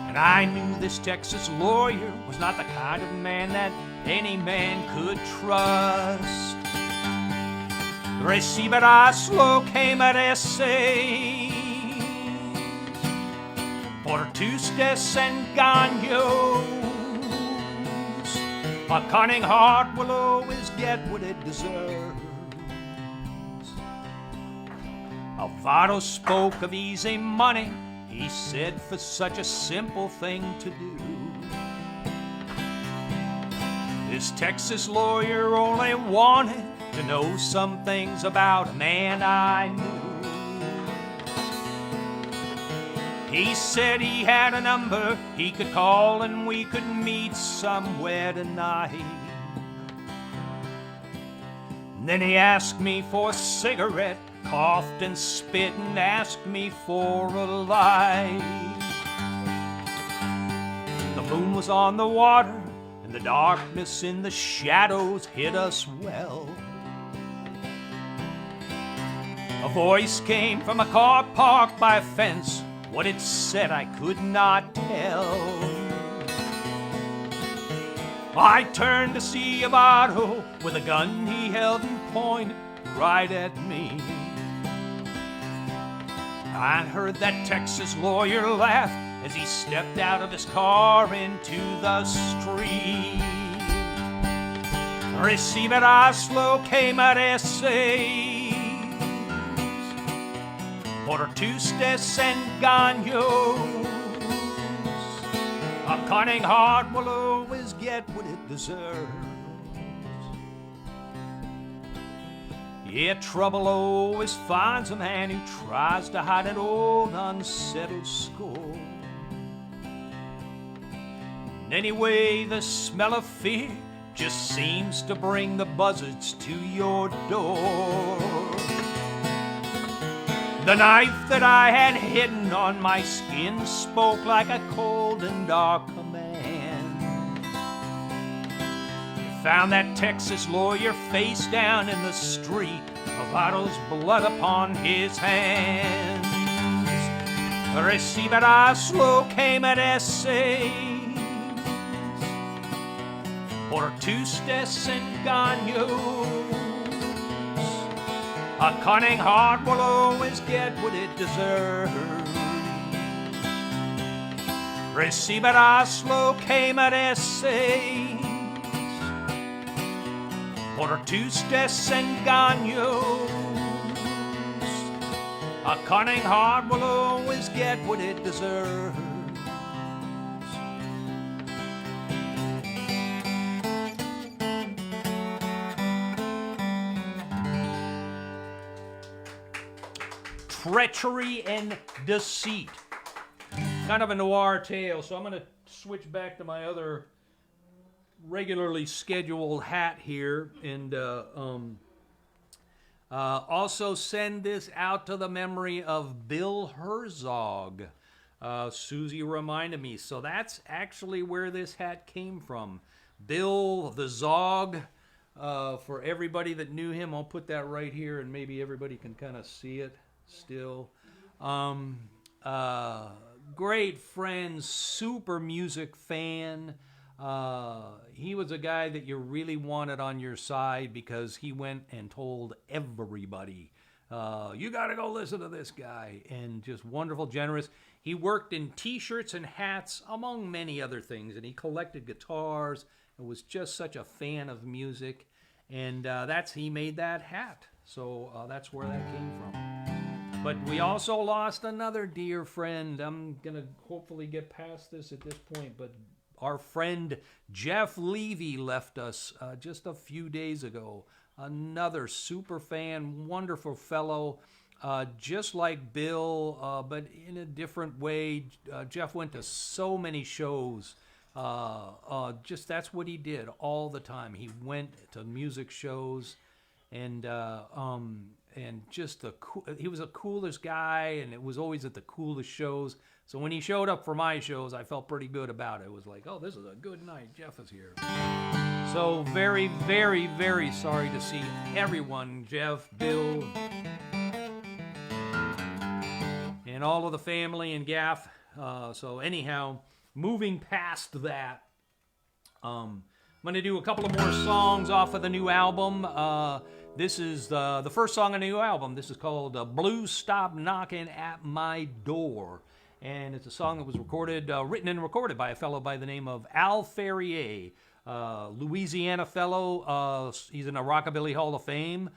And I knew this Texas lawyer was not the kind of man that any man could trust. Recibirás lo que mereces, por tus desengaños. A cunning heart will always get what it deserves. Alvaro spoke of easy money, he said, for such a simple thing to do. This Texas lawyer only wanted to know some things about a man I knew. He said he had a number he could call and we could meet somewhere tonight. Then he asked me for a cigarette, coughed and spit and asked me for a light. The moon was on the water and the darkness in the shadows hit us well. A voice came from a car parked by a fence. What it said I could not tell. I turned to see a vato with a gun he held and pointed right at me. I heard that Texas lawyer laugh as he stepped out of his car into the street. Recibirás lo que mereces. Por tustes engaños. A cunning heart will always get what it deserves. Yeah, trouble always finds a man who tries to hide an old unsettled score. And anyway, the smell of fear just seems to bring the buzzards to your door. The knife that I had hidden on my skin spoke like a cold and dark command. Found that Texas lawyer face down in the street, Vato's blood upon his hands. Recibirás lo que mereces. Por tustes engaños. A cunning heart will always get what it deserves. Recibirás lo que mereces. Por tustes engaños. A cunning heart will always get what it deserves. Treachery and deceit. Kind of a noir tale, so I'm going to switch back to my other regularly scheduled hat here and also send this out to the memory of Bill Herzog. Susie reminded me, so that's actually where this hat came from. Bill the Zog. For everybody that knew him, I'll put that right here and maybe everybody can kind of see it still. Great friend, super music fan. He was a guy that you really wanted on your side because he went and told everybody, you got to go listen to this guy. And just wonderful, generous. He worked in t-shirts and hats, among many other things. And he collected guitars and was just such a fan of music. And he made that hat. So that's where that came from. But we also lost another dear friend. I'm going to hopefully get past this at this point. But our friend Jeff Levy left us just a few days ago. Another super fan, wonderful fellow, just like Bill, but in a different way. Jeff went to so many shows. Just that's what he did all the time. He went to music shows and just he was the coolest guy, and it was always at the coolest shows. So when he showed up for my shows, I felt pretty good about it. It was like, oh, this is a good night. Jeff is here. So very, very, very sorry to see everyone, Jeff, Bill, and all of the family and Gaff. So anyhow, moving past that, I'm going to do a couple of more songs off of the new album. This is the first song on the new album. This is called Blues Stop Knocking at My Door. And it's a song that was written and recorded by a fellow by the name of Al Ferrier, Louisiana fellow. He's in a Rockabilly Hall of Fame,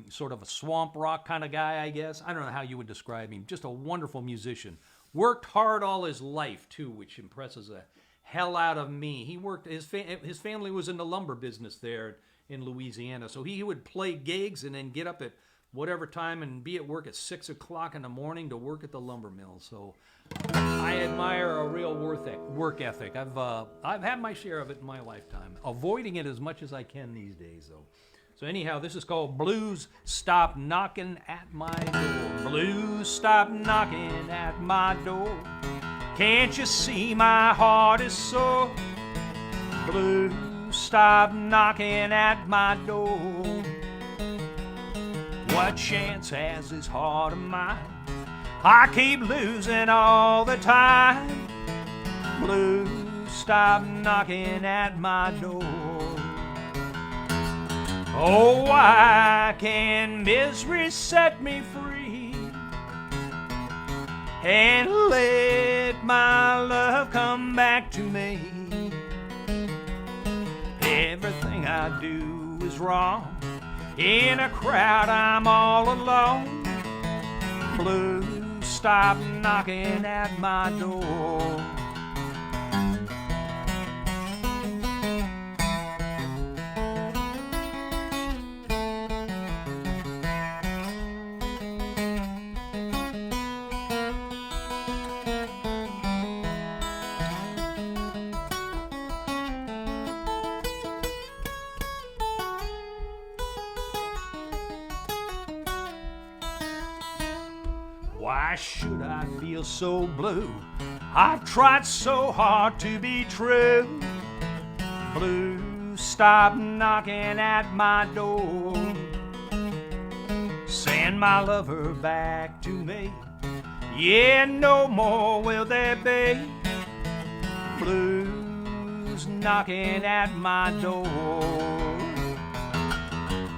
sort of a swamp rock kind of guy, I guess. I don't know how you would describe him. Just a wonderful musician. Worked hard all his life, too, which impresses the hell out of me. He worked, his family was in the lumber business there in Louisiana, so he would play gigs and then get up at whatever time and be at work at 6 o'clock in the morning to work at the lumber mill. So I admire a real work ethic. I've had my share of it in my lifetime, avoiding it as much as I can these days, though. So anyhow, this is called Blues Stop Knocking at My Door. Blues stop knocking at my door. Can't you see my heart is sore? Blues stop knocking at my door. What chance has this heart of mine? I keep losing all the time. Blues stop knocking at my door. Oh, why can misery set me free and let my love come back to me? Everything I do is wrong. In a crowd I'm all alone. Blues stop knocking at my door. Why should I feel so blue? I've tried so hard to be true. Blues stop knocking at my door. Send my lover back to me. Yeah, no more will there be. Blues knocking at my door.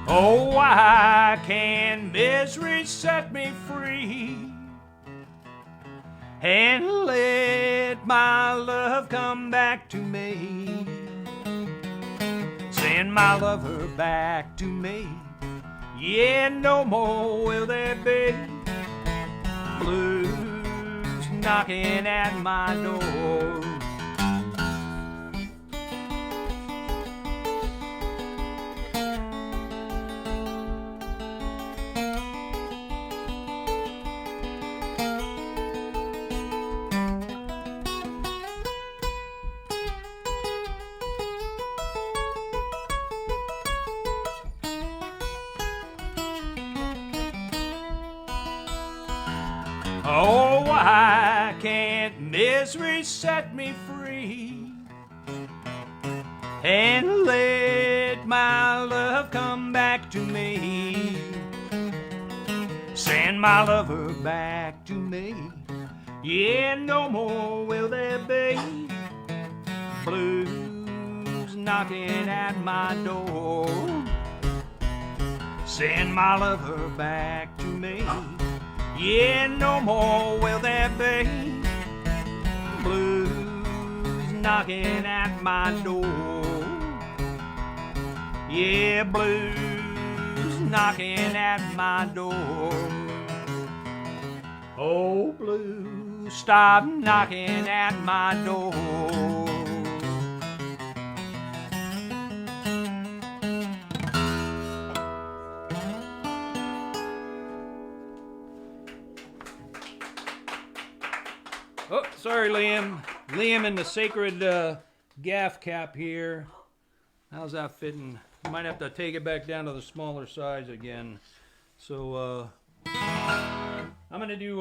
Oh, why can misery set me free and let my love come back to me? Send my lover back to me. Yeah, no more will there be. Blues knocking at my door. Oh, why can't misery set me free and let my love come back to me? Send my lover back to me. Yeah, no more will there be. Blues knocking at my door. Send my lover back to me. Yeah, no more will there be. Blues knocking at my door. Yeah, blues knocking at my door. Oh, blues, stop knocking at my door. Oh, sorry, Liam. Liam in the sacred gaff cap here. How's that fitting? Might have to take it back down to the smaller size again. So, I'm going to do,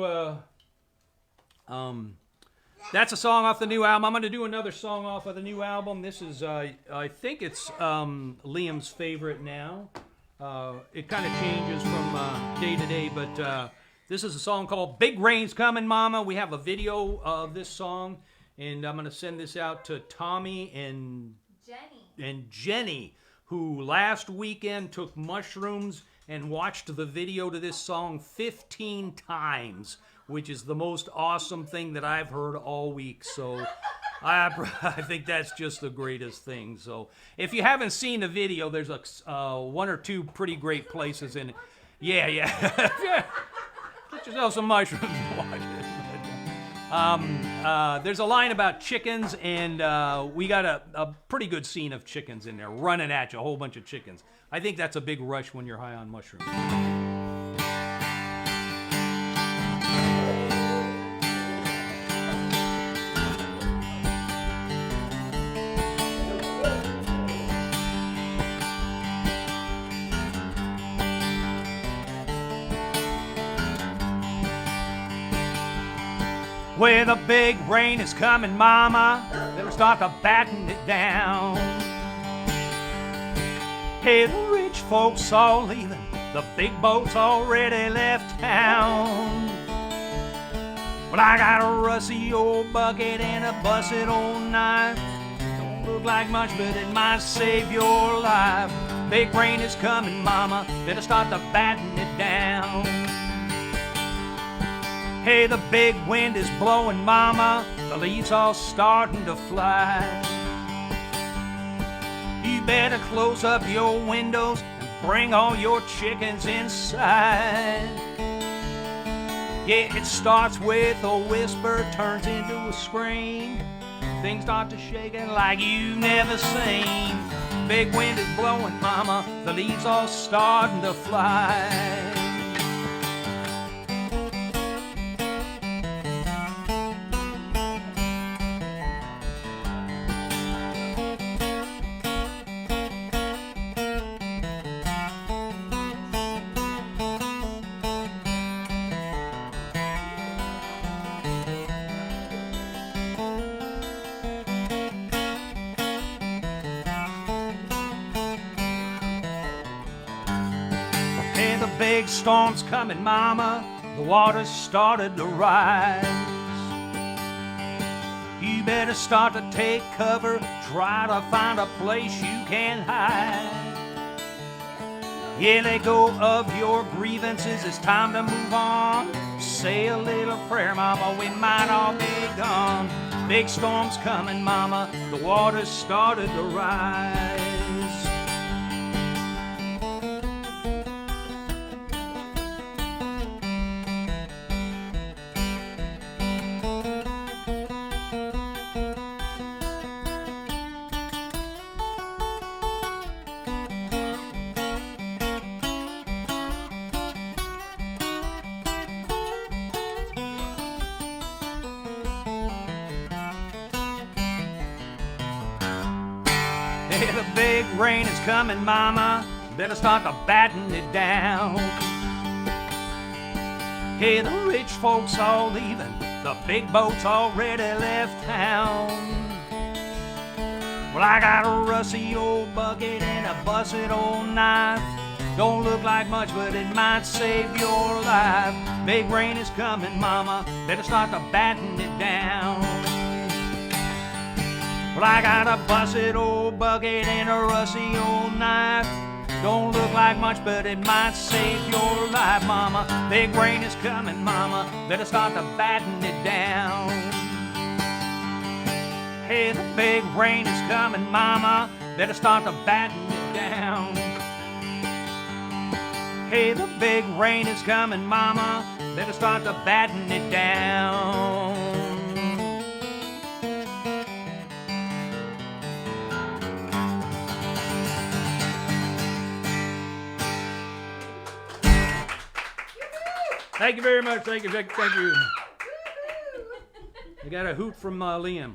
that's a song off the new album. I'm going to do another song off of the new album. This is, I think it's Liam's favorite now. It kind of changes from day to day, but this is a song called Big Rain's Coming, Mama. We have a video of this song, and I'm going to send this out to Tommy and Jenny, who last weekend took mushrooms and watched the video to this song 15 times, which is the most awesome thing that I've heard all week. So I think that's just the greatest thing. So if you haven't seen the video, there's one or two pretty great places in it. Yeah. Get yourself some mushrooms and watch it. There's a line about chickens, and we got a pretty good scene of chickens in there running at you, a whole bunch of chickens. I think that's a big rush when you're high on mushrooms. Where the big rain is coming, mama, better start to batten it down. Hey, the rich folks all leaving, the big boats already left town. Well, I got a rusty old bucket and a busted old knife. Don't look like much, but it might save your life. Big rain is coming, mama, better start to batten it down. Hey, the big wind is blowing, mama, the leaves all starting to fly. You better close up your windows and bring all your chickens inside. Yeah, it starts with a whisper, turns into a scream. Things start to shaking like you've never seen. Big wind is blowing, mama, the leaves all starting to fly. Big storm's coming, mama, the water's started to rise. You better start to take cover, try to find a place you can hide. Yeah, let go of your grievances, it's time to move on. Say a little prayer, mama, we might all be gone. Big storm's coming, mama, the water's started to rise. Hey, the big rain is coming, mama, better start to batten it down. Hey, the rich folks all leaving, the big boats already left town. Well, I got a rusty old bucket and a busted old knife. Don't look like much, but it might save your life. Big rain is coming, mama, better start to batten it down. Well, I got a busted old bucket and a rusty old knife. Don't look like much, but it might save your life, mama. Big rain is coming, mama, better start to batten it down. Hey, the big rain is coming, mama, better start to batten it down. Hey, the big rain is coming, mama, better start to batten it down. Thank you very much. Thank you. Thank you. I got a hoot from Liam.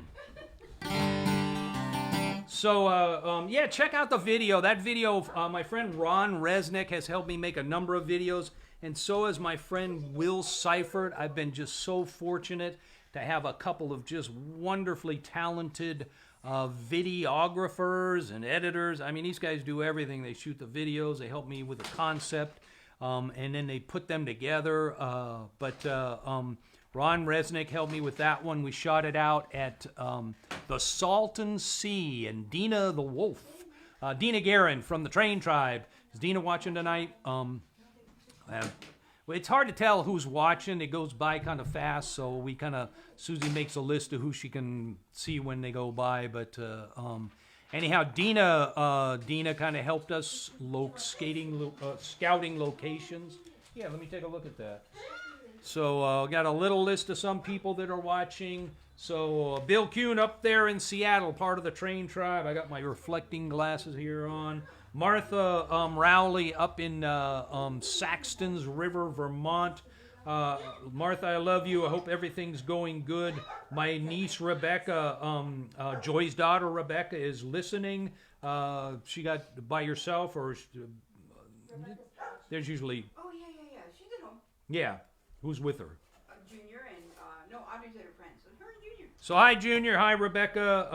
So, yeah, check out the video. That video, my friend Ron Resnick has helped me make a number of videos, and so has my friend Will Seifert. I've been just so fortunate to have a couple of just wonderfully talented videographers and editors. I mean, these guys do everything. They shoot the videos. They help me with the concept. And then they put them together. Ron Resnick helped me with that one. We shot it out at the Salton Sea, and Dina the Wolf. Dina Guerin from the Train Tribe. Is Dina watching tonight? Well, it's hard to tell who's watching. It goes by kind of fast, so Susie makes a list of who she can see when they go by. But anyhow, Dina kind of helped us scouting locations. Yeah, let me take a look at that. So got a little list of some people that are watching. So Bill Kuhn up there in Seattle, part of the Train Tribe. I got my reflecting glasses here on. Martha Rowley up in Saxton's River, Vermont. Martha, I love you. I hope everything's going good. My niece Rebecca, Joy's daughter Rebecca, is listening. She got by herself, or there's usually. Oh yeah. She's at home. Yeah, who's with her? Junior and no, Audrey that are friends. So her and Junior. So hi, Junior. Hi, Rebecca.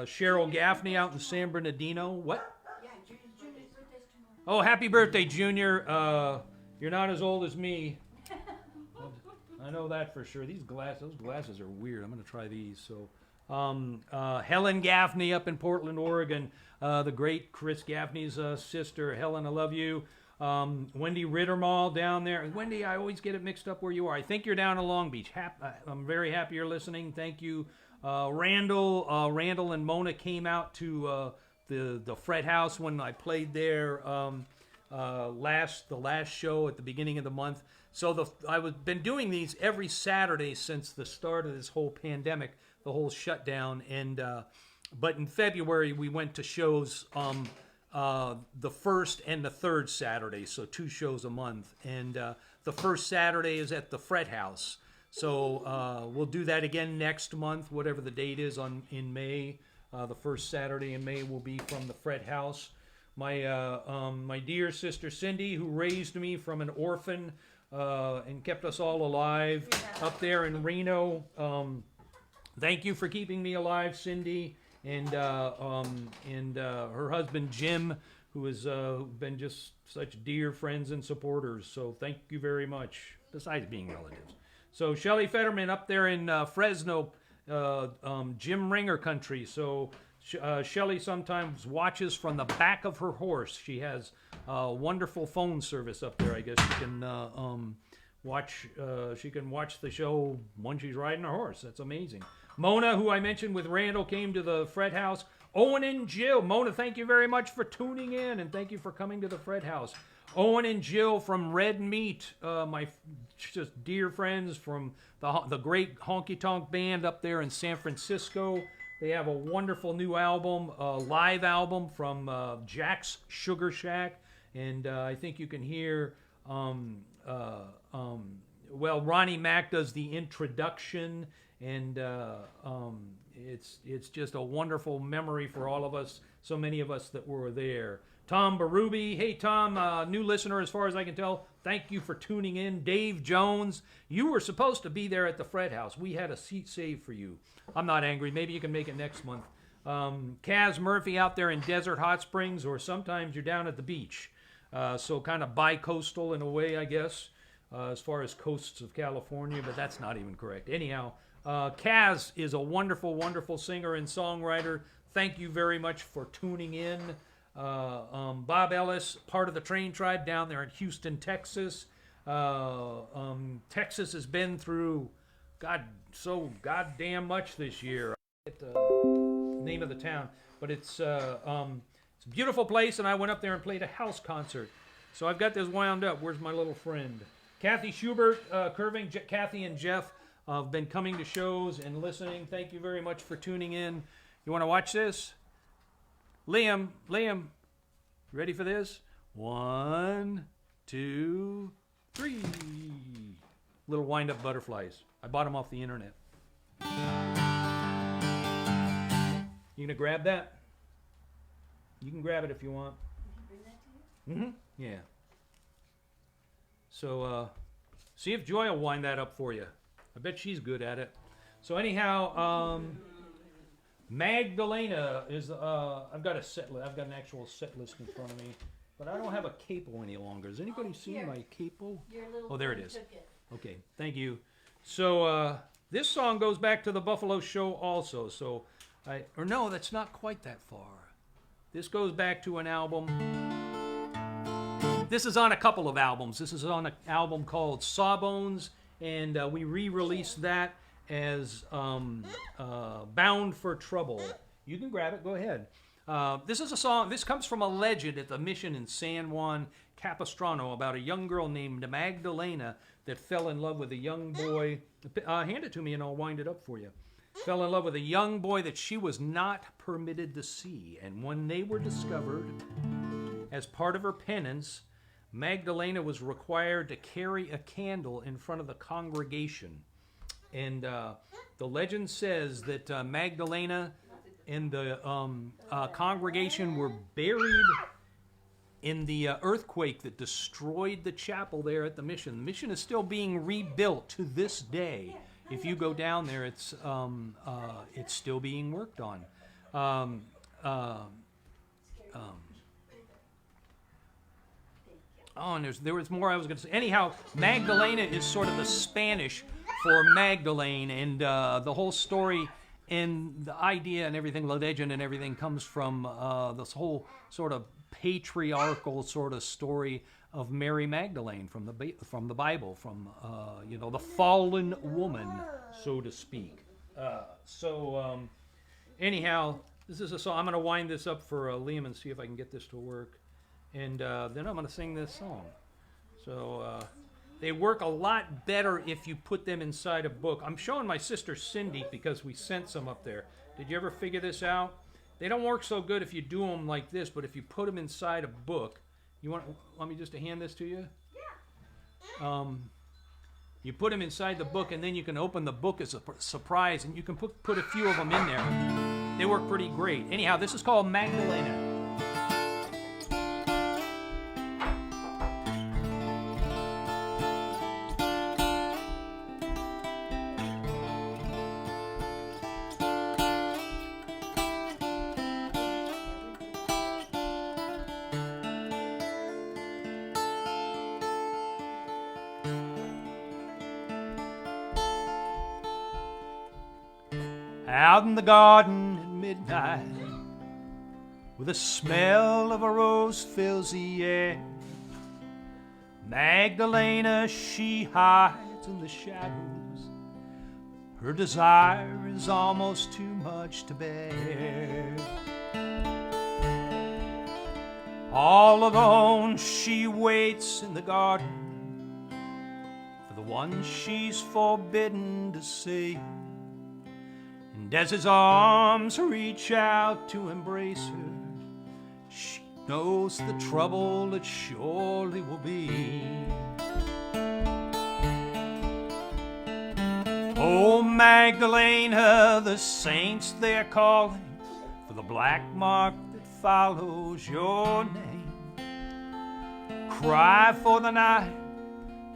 Cheryl Gaffney out in San Bernardino. What? Yeah, Junior's birthday's tomorrow. Oh, happy birthday, Junior. You're not as old as me. I know that for sure. Those glasses are weird. I'm going to try these. So, Helen Gaffney up in Portland, Oregon. The great Chris Gaffney's sister. Helen, I love you. Wendy Rittermall down there. Wendy, I always get it mixed up where you are. I think you're down in Long Beach. I'm very happy you're listening. Thank you. Randall and Mona came out to the Fred House when I played there the last show at the beginning of the month. So I've been doing these every Saturday since the start of this whole pandemic, the whole shutdown. And but in February we went to shows the first and the third Saturday, so 2 shows a month. And the first Saturday is at the Fred House. So we'll do that again next month, whatever the date is in May. The first Saturday in May will be from the Fred House. My dear sister Cindy, who raised me from an orphan and kept us all alive up there in Reno. Thank you for keeping me alive, Cindy, and her husband Jim, who has been just such dear friends and supporters. So thank you very much. Besides being relatives. So Shelley Fetterman up there in Fresno, Jim Ringer country. So Shelley sometimes watches from the back of her horse. She has wonderful phone service up there. I guess she can watch. She can watch the show when she's riding her horse. That's amazing. Mona, who I mentioned with Randall, came to the Fred House. Owen and Jill. Mona, thank you very much for tuning in, and thank you for coming to the Fred House. Owen and Jill from Red Meat, my just dear friends from the great Honky Tonk Band up there in San Francisco. They have a wonderful new album, a live album from Jack's Sugar Shack, and I think you can hear. Well, Ronnie Mack does the introduction, and it's just a wonderful memory for all of us. So many of us that were there. Tom Barubi. Hey, Tom, new listener as far as I can tell. Thank you for tuning in. Dave Jones, you were supposed to be there at the Fred House. We had a seat saved for you. I'm not angry. Maybe you can make it next month. Kaz Murphy out there in Desert Hot Springs, or sometimes you're down at the beach. So kind of bi-coastal in a way, I guess, as far as coasts of California, but that's not even correct. Anyhow, Kaz is a wonderful, wonderful singer and songwriter. Thank you very much for tuning in. Bob Ellis, part of the Train Tribe down there in Houston, Texas. Texas has been through so goddamn much this year. I forget the name of the town, but it's a beautiful place, and I went up there and played a house concert. So I've got this wound up. Where's my little friend? Kathy Schubert, Curving, Kathy and Jeff have been coming to shows and listening. Thank you very much for tuning in. You want to watch this? Liam, ready for this? 1, 2, 3. Little wind-up butterflies. I bought them off the internet. You gonna grab that? You can grab it if you want. Did you bring that to you? Mm-hmm. Yeah. So, see if Joy will wind that up for you. I bet she's good at it. So anyhow, Magdalena is. I've got an actual set list in front of me, but I don't have a capo any longer. Has anybody seen here. my capo? Your little Oh, there it friend is. took it. Okay, thank you. So this song goes back to the Buffalo Show also. So no, that's not quite that far. This goes back to an album. This is on a couple of albums. This is on an album called Sawbones, and we re-released that as Bound for Trouble. You can grab it. Go ahead. This is a song. This comes from a legend at the mission in San Juan Capistrano about a young girl named Magdalena that fell in love with a young boy. Hand it to me and I'll wind it up for you. Fell in love with a young boy that she was not permitted to see. And when they were discovered, as part of her penance, Magdalena was required to carry a candle in front of the congregation. And the legend says that Magdalena and the congregation were buried in the earthquake that destroyed the chapel there at the mission. The mission is still being rebuilt to this day. if you go down there, it's still being worked on. Oh, and there was more I was going to say. Anyhow, Magdalena is sort of the Spanish for Magdalene, and the whole story and the idea and everything, the legend and everything, comes from this whole sort of patriarchal sort of story of Mary Magdalene from the Bible, from the fallen woman, so to speak. Anyhow, this is a song. I'm going to wind this up for Liam and see if I can get this to work. And then I'm going to sing this song. So they work a lot better if you put them inside a book. I'm showing my sister Cindy because we sent some up there. Did you ever figure this out? They don't work so good if you do them like this, but if you put them inside a book, you want me just to hand this to you? Yeah. You put them inside the book, and then you can open the book as a surprise, and you can put a few of them in there. They work pretty great. Anyhow, this is called Magdalena. Out in the garden at midnight, with the smell of a rose fills the air, Magdalena, she hides in the shadows. Her desire is almost too much to bear. All alone she waits in the garden for the one she's forbidden to see. And as his arms reach out to embrace her, she knows the trouble it surely will be. Oh, Magdalena, the saints they're calling for the black mark that follows your name. Cry for the night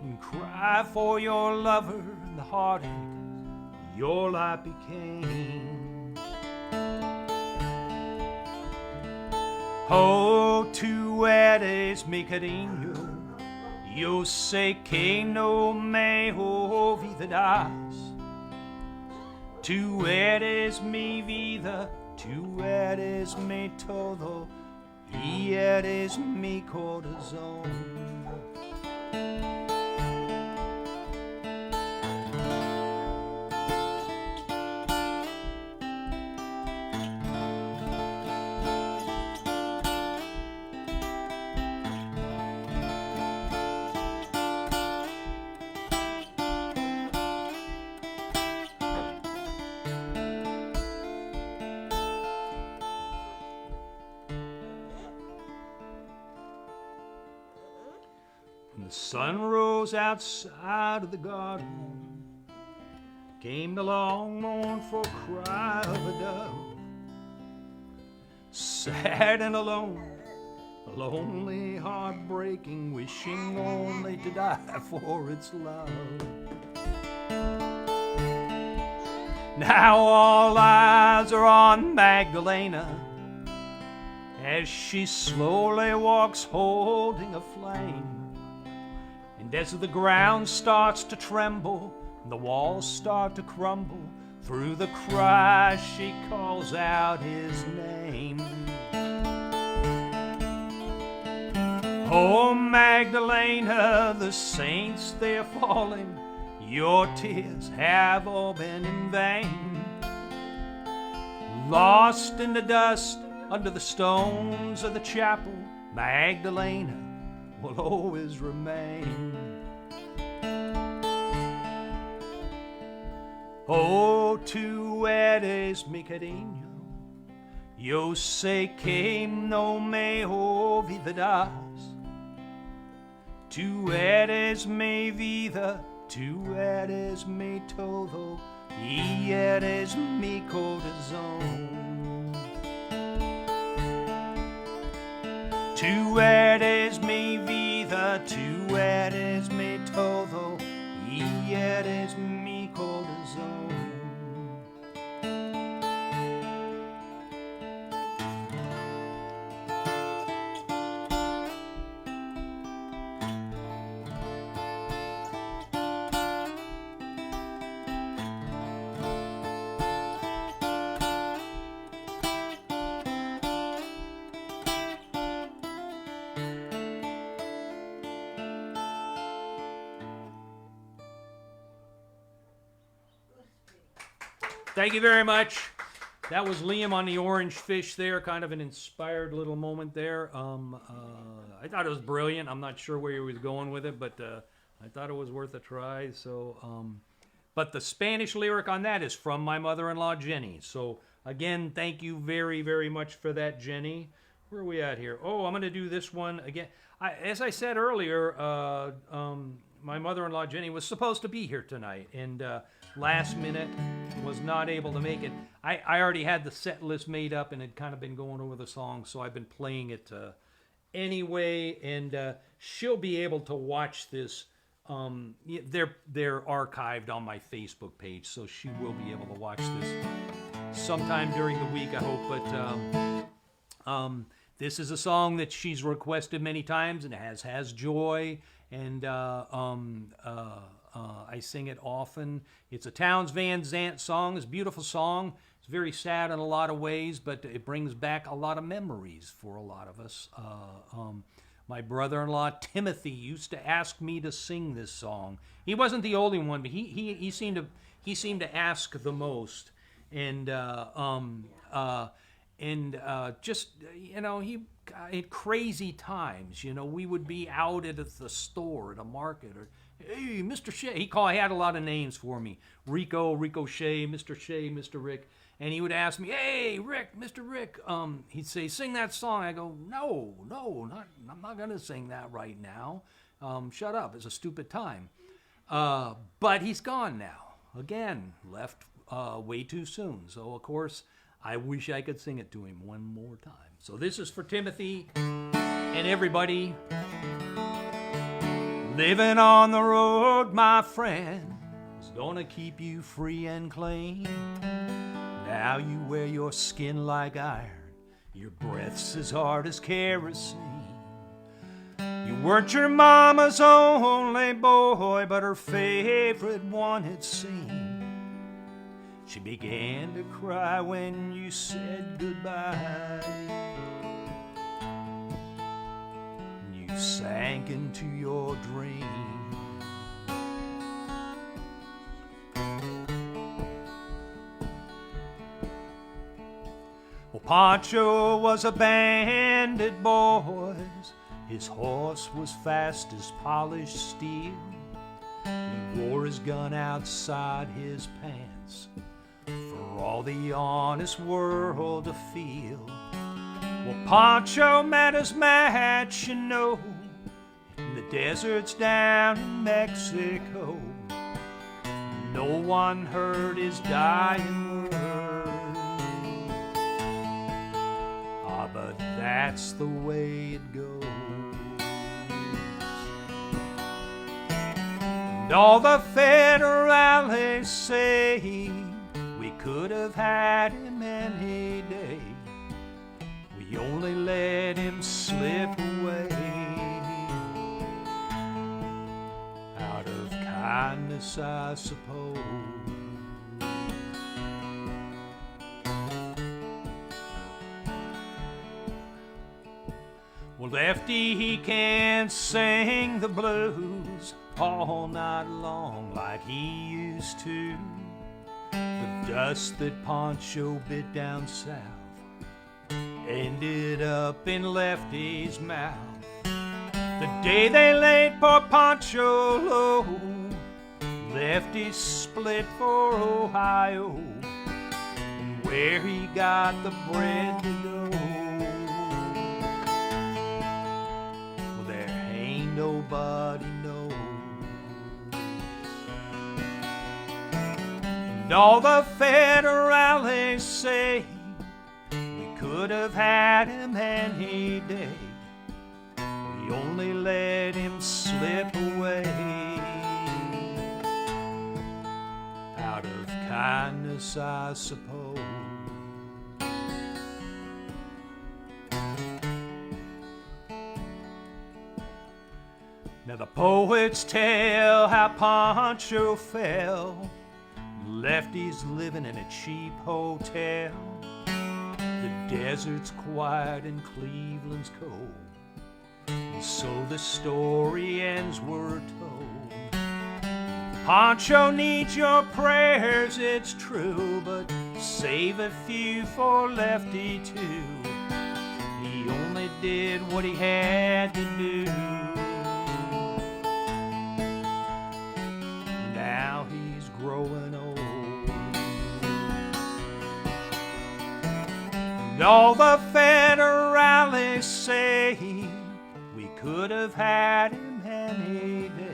and cry for your lover and the heartache your life became. Oh, tu eres mi cariño, yo sé que no me olvidarás. Tu eres mi vida, tu eres mi todo, y eres mi corazón. When the sun rose outside of the garden, came the long mournful cry of a dove. Sad and alone, a lonely heart breaking, wishing only to die for its love. Now all eyes are on Magdalena as she slowly walks holding a flame. And as the ground starts to tremble and the walls start to crumble, through the cry she calls out his name. Oh, Magdalena, the saints they're falling, your tears have all been in vain. Lost in the dust under the stones of the chapel, Magdalena will always remain. Oh, tu eres mi cariño, yo sé que no me olvidarás. Tu eres mi vida, tu eres mi todo, y eres mi corazón. Tu eres mi vida, tu eres mi todo, y eres mi corazón. Thank you very much. That was Liam on the orange fish there, kind of an inspired little moment there. I thought it was brilliant. I'm not sure where he was going with it, but I thought it was worth a try. So, but the Spanish lyric on that is from my mother-in-law, Jenny. So, again, thank you very, very much for that, Jenny. Where are we at here? Oh, I'm going to do this one again. As I said earlier, my mother-in-law, Jenny, was supposed to be here tonight, and last minute was not able to make it. I already had the set list made up and had kind of been going over the song, so I've been playing it anyway, and she'll be able to watch this. They're archived on my Facebook page, so she will be able to watch this sometime during the week, I hope. But this is a song that she's requested many times, and it has joy, and I sing it often. It's a Townes Van Zandt song. It's a beautiful song. It's very sad in a lot of ways, but it brings back a lot of memories for a lot of us. My brother-in-law Timothy used to ask me to sing this song. He wasn't the only one, but he seemed to ask the most, and just, you know, in crazy times, you know, we would be out at the store, at a market, or, hey, Mr. Shea. He had a lot of names for me. Rico Shea, Mr. Rick. And he would ask me, hey, Rick, Mr. Rick. He'd say, sing that song. I go, no, I'm not going to sing that right now. Shut up. It's a stupid time. But he's gone now. Again, left way too soon. So, of course, I wish I could sing it to him one more time. So this is for Timothy and everybody. Living on the road, my friend, is gonna keep you free and clean. Now you wear your skin like iron, your breath's as hard as kerosene. You weren't your mama's only boy, but her favorite one it seemed. She began to cry when you said goodbye. You sank into your dream. Well, Pancho was a bandit, boys. His horse was fast as polished steel. He wore his gun outside his pants for all the honest world to feel. Well, Pancho met his match, you know, in the deserts down in Mexico. No one heard his dying word. But that's the way it goes. And all the federales say we could have had him any day. We only let him slip away out of kindness, I suppose. Well, Lefty, he can't sing the blues all night long like he used to. The dust that Pancho bit down south ended up in Lefty's mouth. The day they laid poor Pancho low, Lefty split for Ohio, and where he got the bread to go. Nobody knows. And all the federales say we could have had him any day. We only let him slip away out of kindness, I suppose. Now the poets tell how Pancho fell, Lefty's living in a cheap hotel. The desert's quiet and Cleveland's cold, and so the story ends, we're told. Pancho needs your prayers, it's true, but save a few for Lefty too. He only did what he had to do. Now he's growing old. And all the federales say we could have had him any day.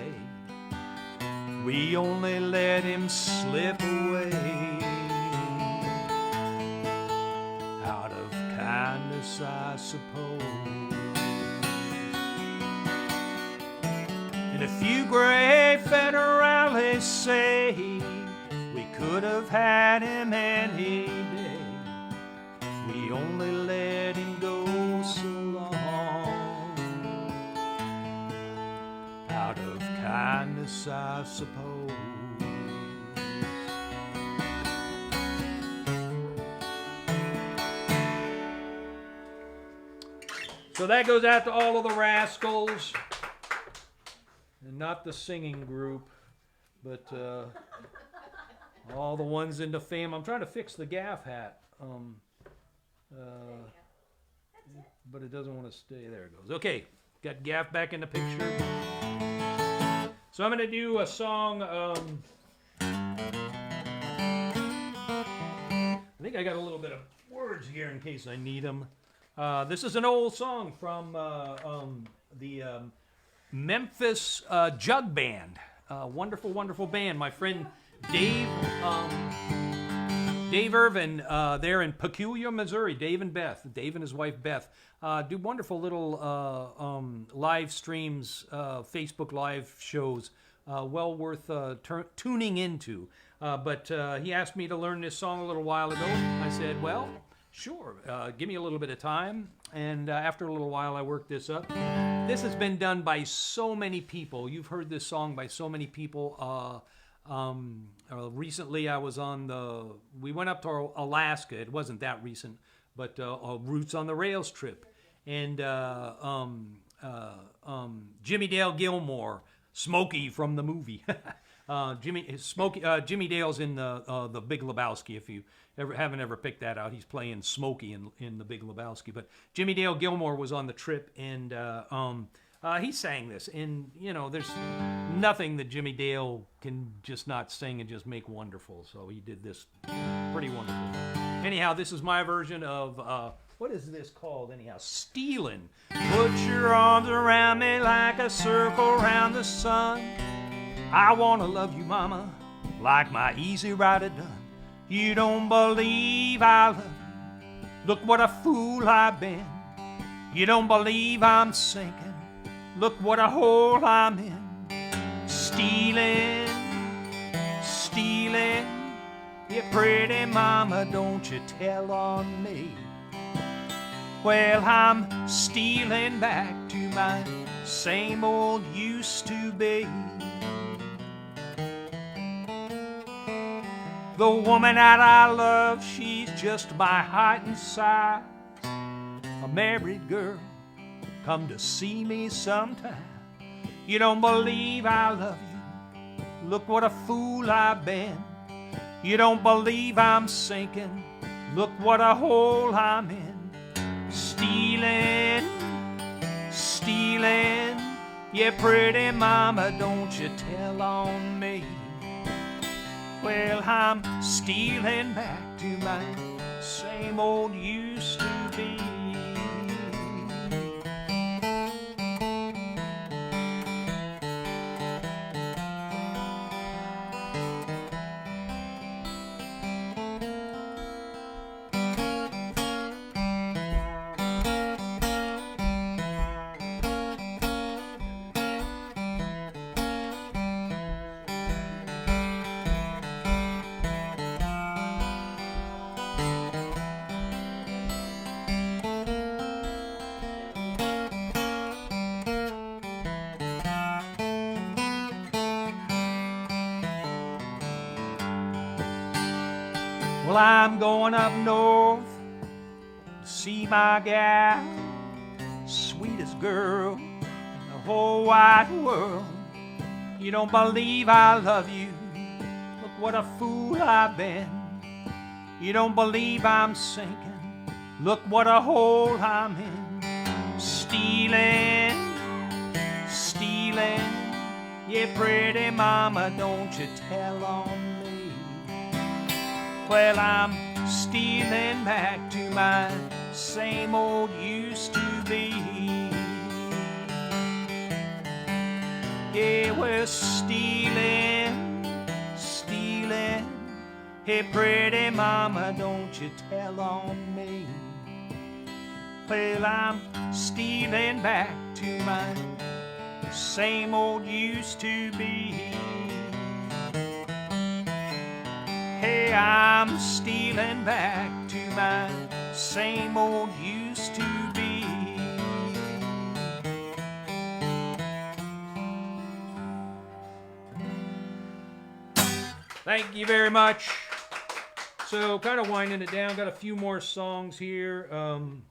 We only let him slip away out of kindness, I suppose. And a few gray federales say we could have had him any day. We only let him go so long out of kindness, I suppose. So that goes out to all of the rascals, and not the singing group, but all the ones in the fam. I'm trying to fix the gaff hat, but it doesn't want to stay. There it goes. Okay, got gaff back in the picture. So I'm going to do a song. I think I got a little bit of words here in case I need them. This is an old song from the Memphis Jug Band. Wonderful, wonderful band. My friend Dave Irvin there in Peculiar, Missouri. Dave and his wife Beth, do wonderful little live streams, Facebook live shows, well worth tuning into. But he asked me to learn this song a little while ago. I said, well, sure, give me a little bit of time. And after a little while, I worked this up. This has been done by so many people. You've heard this song by so many people. Recently, I was we went up to Alaska. It wasn't that recent, but a Roots on the Rails trip. And Jimmy Dale Gilmore, Smokey from the movie. Jimmy Dale's in the Big Lebowski. If you haven't ever picked that out, he's playing Smokey in the Big Lebowski. But Jimmy Dale Gilmore was on the trip, and he sang this. And there's nothing that Jimmy Dale can just not sing and just make wonderful. So he did this pretty wonderful. Anyhow, this is my version of what is this called? Anyhow, Stealin'. Put your arms around me like a circle around the sun. I want to love you, mama, like my easy rider done. You don't believe I love you. Look what a fool I've been. You don't believe I'm sinking. Look what a hole I'm in. Stealing, stealing. You pretty mama, don't you tell on me. Well, I'm stealing back to my same old used to be. The woman that I love, she's just my height and size. A married girl, come to see me sometime. You don't believe I love you. Look what a fool I've been. You don't believe I'm sinking. Look what a hole I'm in. Stealing, stealing. Yeah, pretty mama, don't you tell on me. Well, I'm stealing back to my same old used to be. Well, I'm going up north to see my gal, sweetest girl in the whole wide world. You don't believe I love you. Look what a fool I've been. You don't believe I'm sinking. Look what a hole I'm in. Stealing, stealing. Yeah, pretty mama, don't you tell on me. Well, I'm stealing back to my same old used to be. Yeah, we're stealing, stealing. Hey, pretty mama, don't you tell on me. Well, I'm stealing back to my same old used to be. Hey, I'm stealing back to my same old used to be. Thank you very much. So, kind of winding it down, got a few more songs here. I'm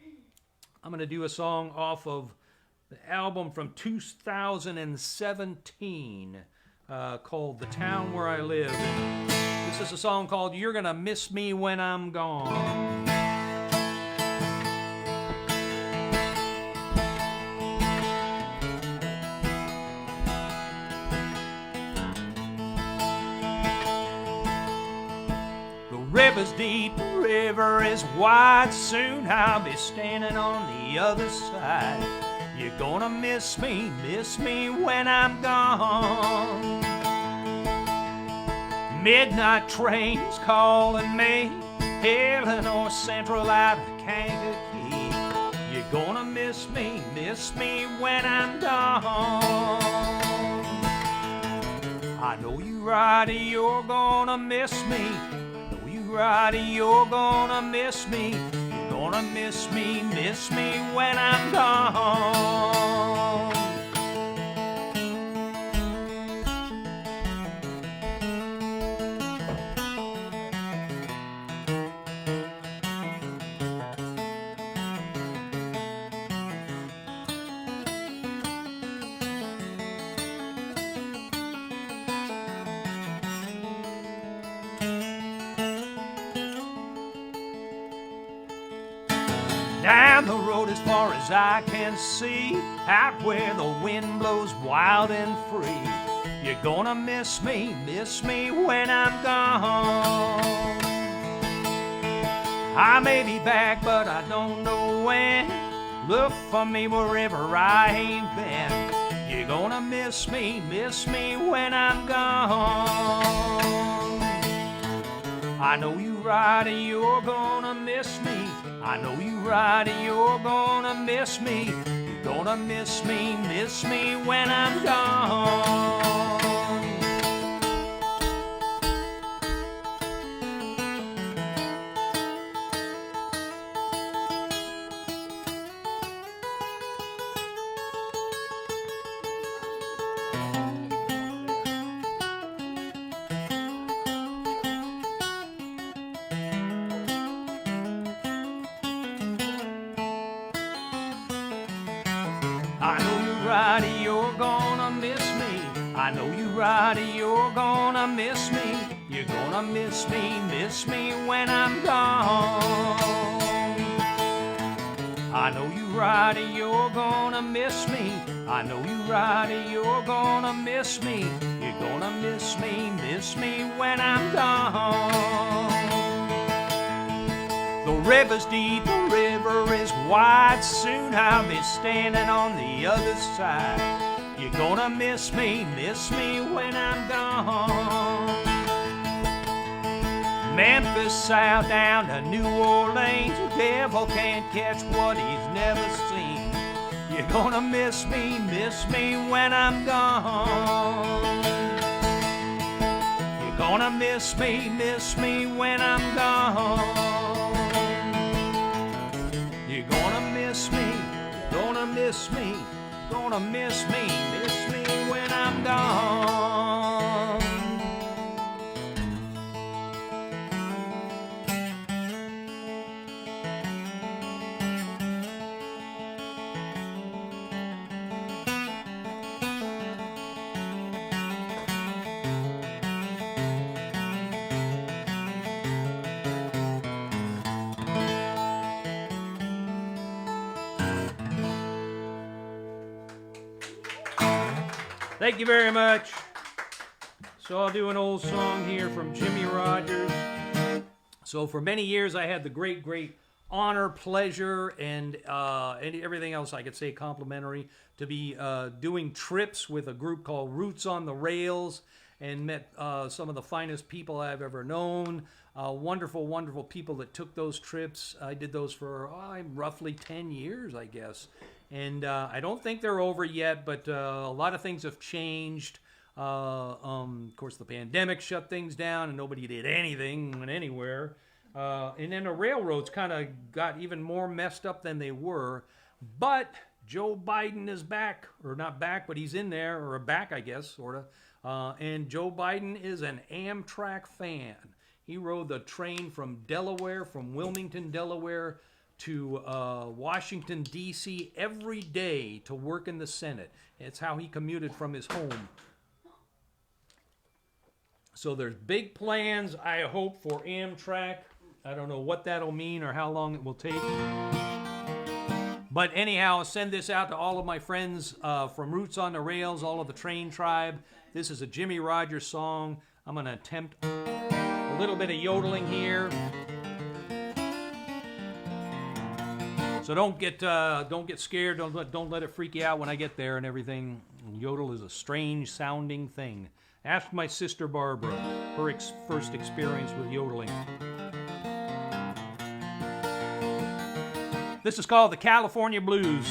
going to do a song off of the album from 2017 called The Town Where I Live. This is a song called You're Gonna Miss Me When I'm Gone. The river's deep, the river is wide. Soon I'll be standing on the other side. You're gonna miss me when I'm gone. Midnight trains calling me, Illinois Central out of Kankakee. You're gonna miss me when I'm gone. I know you right, you're gonna miss me. I know you right, you're gonna miss me. You're gonna miss me when I'm gone. Down the road as far as I can see, out where the wind blows wild and free. You're gonna miss me when I'm gone. I may be back, but I don't know when. Look for me wherever I ain't been. You're gonna miss me when I'm gone. I know you right, you're gonna miss me. I know you right, you're gonna miss me. You're gonna miss me when I'm gone. I know you right, you're gonna miss me. I know you right, you're gonna miss me. You're gonna miss me when I'm gone. I know you right, you're gonna miss me. I know you right, you're gonna miss me. You're gonna miss me when I'm gone. The river's deep, the river is wide. Soon I'll be standing on the other side. You're gonna miss me when I'm gone. Memphis south down to New Orleans, the devil can't catch what he's never seen. You're gonna miss me when I'm gone. You're gonna miss me when I'm gone. You're gonna miss me, gonna miss me, gonna miss me when I'm gone. Thank you very much. So I'll do an old song here from Jimmy Rogers. So for many years I had the great honor, pleasure, and everything else I could say complimentary to be doing trips with a group called Roots on the Rails, and met some of the finest people I've ever known. Wonderful people that took those trips. I did those for roughly 10 years, I guess. And I don't think they're over yet, but a lot of things have changed. Of course, the pandemic shut things down and nobody did anything, went anywhere. And then the railroads kind of got even more messed up than they were. But Joe Biden is back, or not back, but he's in there, or back, I guess, sort of. And Joe Biden is an Amtrak fan. He rode the train from Wilmington, Delaware, to Washington, D.C. every day to work in the Senate. It's how he commuted from his home. So there's big plans, I hope, for Amtrak. I don't know what that'll mean or how long it will take. But anyhow, I'll send this out to all of my friends from Roots on the Rails, all of the train tribe. This is a Jimmy Rogers song. I'm going to attempt a little bit of yodeling here. So don't get scared. Don't let it freak you out when I get there and everything. Yodel is a strange sounding thing. Ask my sister Barbara, her first experience with yodeling. This is called the California Blues.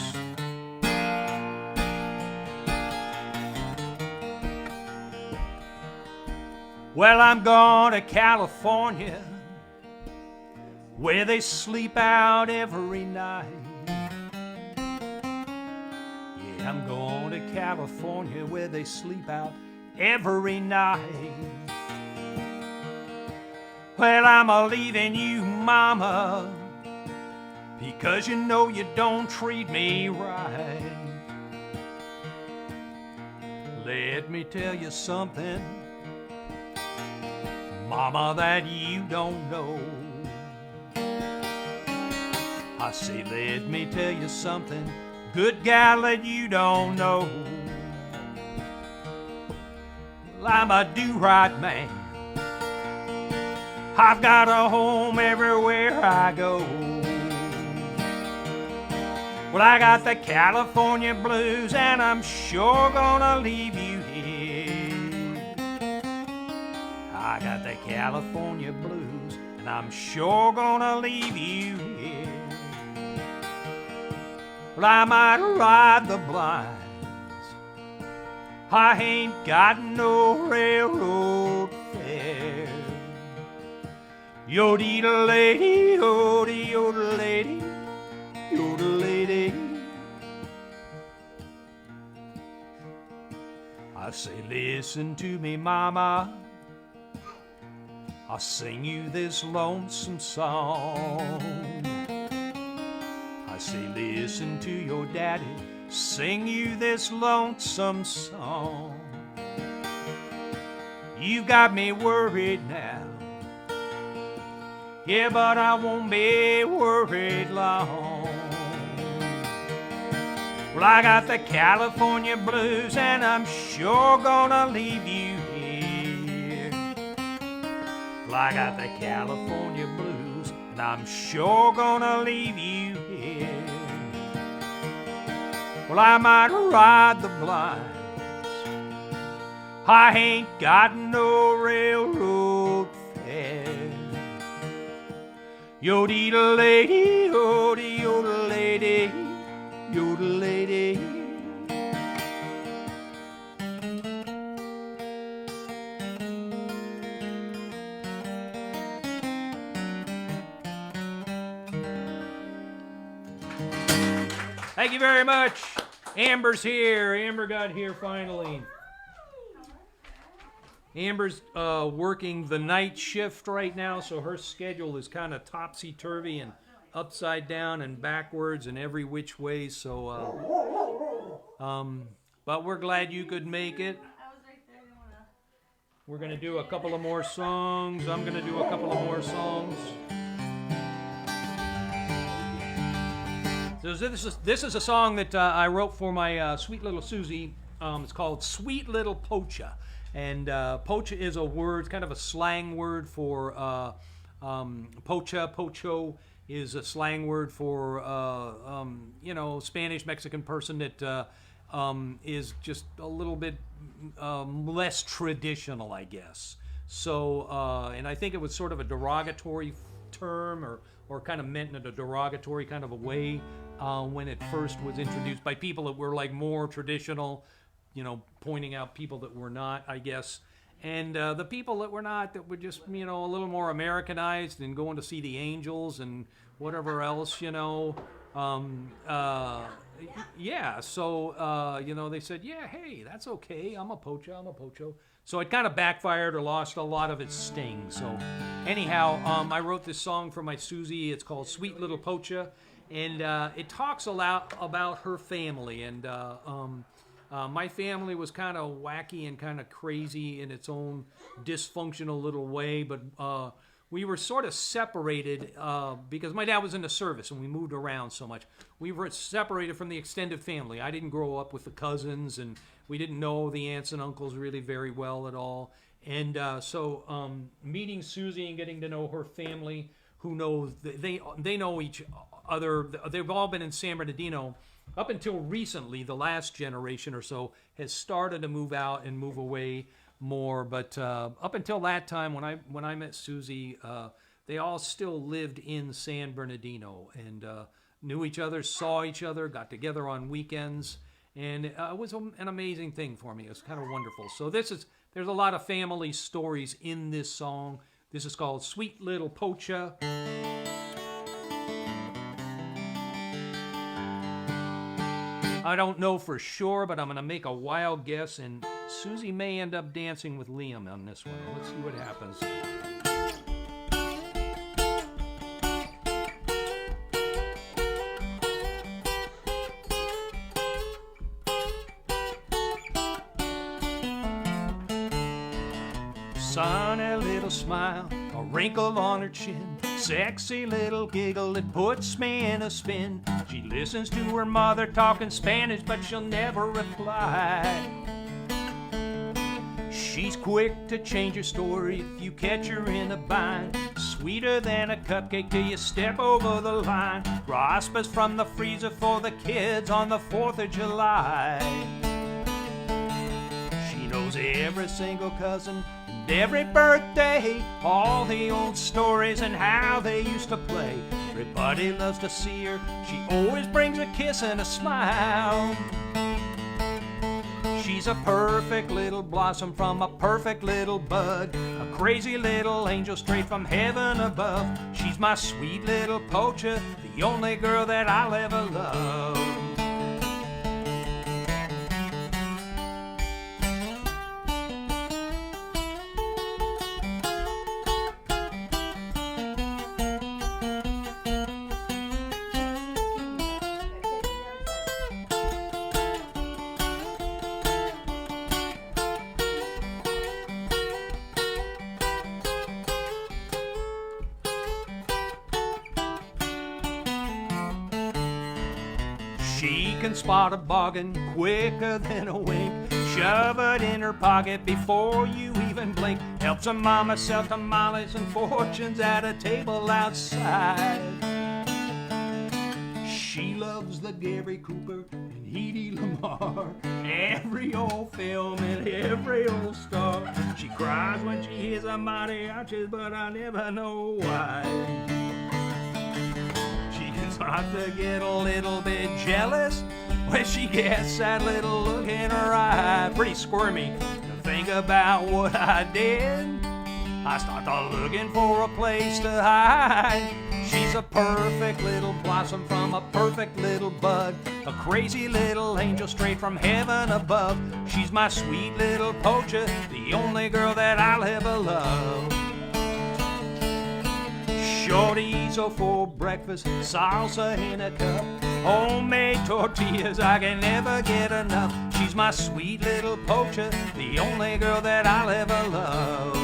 Well, I'm going to California, where they sleep out every night. Yeah, I'm going to California, where they sleep out every night. Well, I'm a-leaving you, mama, because you know you don't treat me right. Let me tell you something, mama, that you don't know. I say, let me tell you something, good gal, that you don't know. Well, I'm a do-right man. I've got a home everywhere I go. Well, I got the California blues, and I'm sure gonna leave you here. I got the California blues, and I'm sure gonna leave you here. Well, I might ride the blinds, I ain't got no railroad fare. Yodel-lady, yodel-lady, yodel-lady. I say, listen to me, mama, I'll sing you this lonesome song. I say, listen to your daddy, sing you this lonesome song. You got me worried now, yeah, but I won't be worried long. Well, I got the California blues, and I'm sure gonna leave you here. Well, I got the California blues, and I'm sure gonna leave you here. Well, I might ride the blinds, I ain't got no railroad fare. Yodel-lady, yodel-lady, yodel-lady. Thank you very much. Amber's here. Amber got here finally. Amber's working the night shift right now, so her schedule is kind of topsy-turvy and upside down and backwards and every which way. So, but we're glad you could make it. We're going to do a couple of more songs. I'm going to do a couple of more songs. So this is a song that I wrote for my sweet little Susie. It's called Sweet Little Pocha. And pocha is a word, kind of a slang word for pocha. Pocho is a slang word for, Spanish, Mexican person that is just a little bit less traditional, I guess. So, and I think it was sort of a derogatory term or kind of meant in a derogatory kind of a way when it first was introduced by people that were like more traditional, pointing out people that were not, I guess. And the people that were not, that were just, a little more Americanized and going to see the Angels and whatever else, yeah, so, they said, yeah, hey, that's okay, I'm a pocho. So it kind of backfired or lost a lot of its sting. So anyhow, I wrote this song for my Susie. It's called Sweet Little Pocha. And it talks a lot about her family. And my family was kind of wacky and kind of crazy in its own dysfunctional little way. But we were sort of separated because my dad was in the service and we moved around so much. We were separated from the extended family. I didn't grow up with the cousins, and we didn't know the aunts and uncles really very well at all. And so meeting Susie and getting to know her family, who knows, they know each other. They've all been in San Bernardino up until recently. The last generation or so has started to move out and move away more, but up until that time, when I met Susie, they all still lived in San Bernardino and knew each other, saw each other, got together on weekends, and it was an amazing thing for me. It was kind of wonderful. So there's a lot of family stories in this song. This is called Sweet Little Pocha. I don't know for sure, but I'm going to make a wild guess, and Susie may end up dancing with Liam on this one. Let's see what happens. Sunny little smile, a wrinkle on her chin, sexy little giggle that puts me in a spin. She listens to her mother talking Spanish, but she'll never reply. She's quick to change her story if you catch her in a bind. Sweeter than a cupcake till you step over the line. Raspas from the freezer for the kids on the 4th of July. She knows every single cousin and every birthday, all the old stories and how they used to play. Everybody loves to see her. She always brings a kiss and a smile. She's a perfect little blossom from a perfect little bud, a crazy little angel straight from heaven above. She's my sweet little pocha, the only girl that I'll ever love. She can spot a bargain quicker than a wink. Shove it in her pocket before you even blink. Helps her mama sell tamales and fortunes at a table outside. She loves the Gary Cooper and Edie Lamar, every old film and every old star. She cries when she hears a mariachis, but I never know why. Start to get a little bit jealous when she gets that little look in her eye. Pretty squirmy to think about what I did. I start to looking for a place to hide. She's a perfect little blossom from a perfect little bud, a crazy little angel straight from heaven above. She's my sweet little pocha, the only girl that I'll ever love. Chorizo for breakfast, salsa in a cup, homemade tortillas, I can never get enough. She's my sweet little pocha, the only girl that I'll ever love.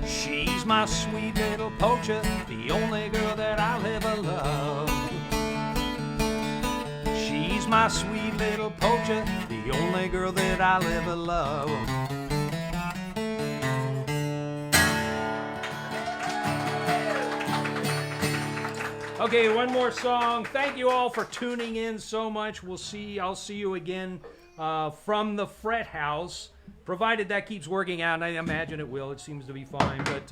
She's my sweet little pocha, the only girl that I'll ever love. She's my my sweet little poacher, the only girl that I'll ever love. Okay, one more song. Thank you all for tuning in so much. I'll see you again from the Fret House, provided that keeps working out, and I imagine it will. It seems to be fine. But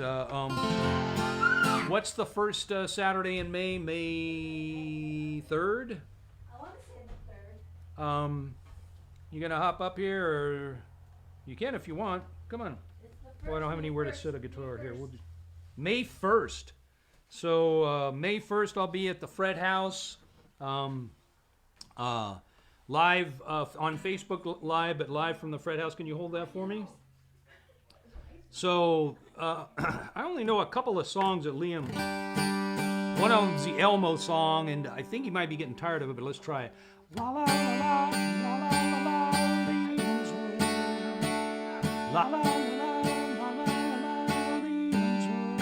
what's the first Saturday in May? May 3rd? I want to say the 3rd. You gonna hop up here, or you can if you want. Come on. It's the 1st. Oh, I don't have anywhere to set a guitar here. May 1st. So May 1st, I'll be at the Fret House, live on Facebook Live, but live from the Fret House. Can you hold that for me? So I only know a couple of songs that Liam. One of them's the Elmo song, and I think he might be getting tired of it, but let's try it. La la la la la la la Liam's world. La la la la la la Liam's world.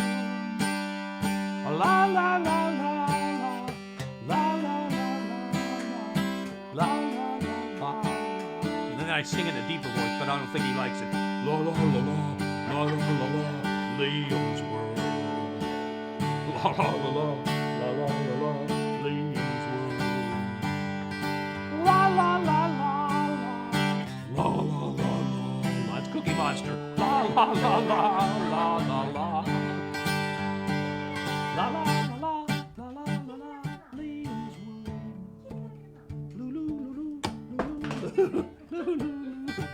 La la la la la la la la la. And then I sing in a deeper voice, but I don't think he likes it. La la la la la la la Liam's world. La la la la la la la Liam's world. La la la la la la la la. That's Cookie Monster. La la la la la la la. La la la la la la la Liam's world.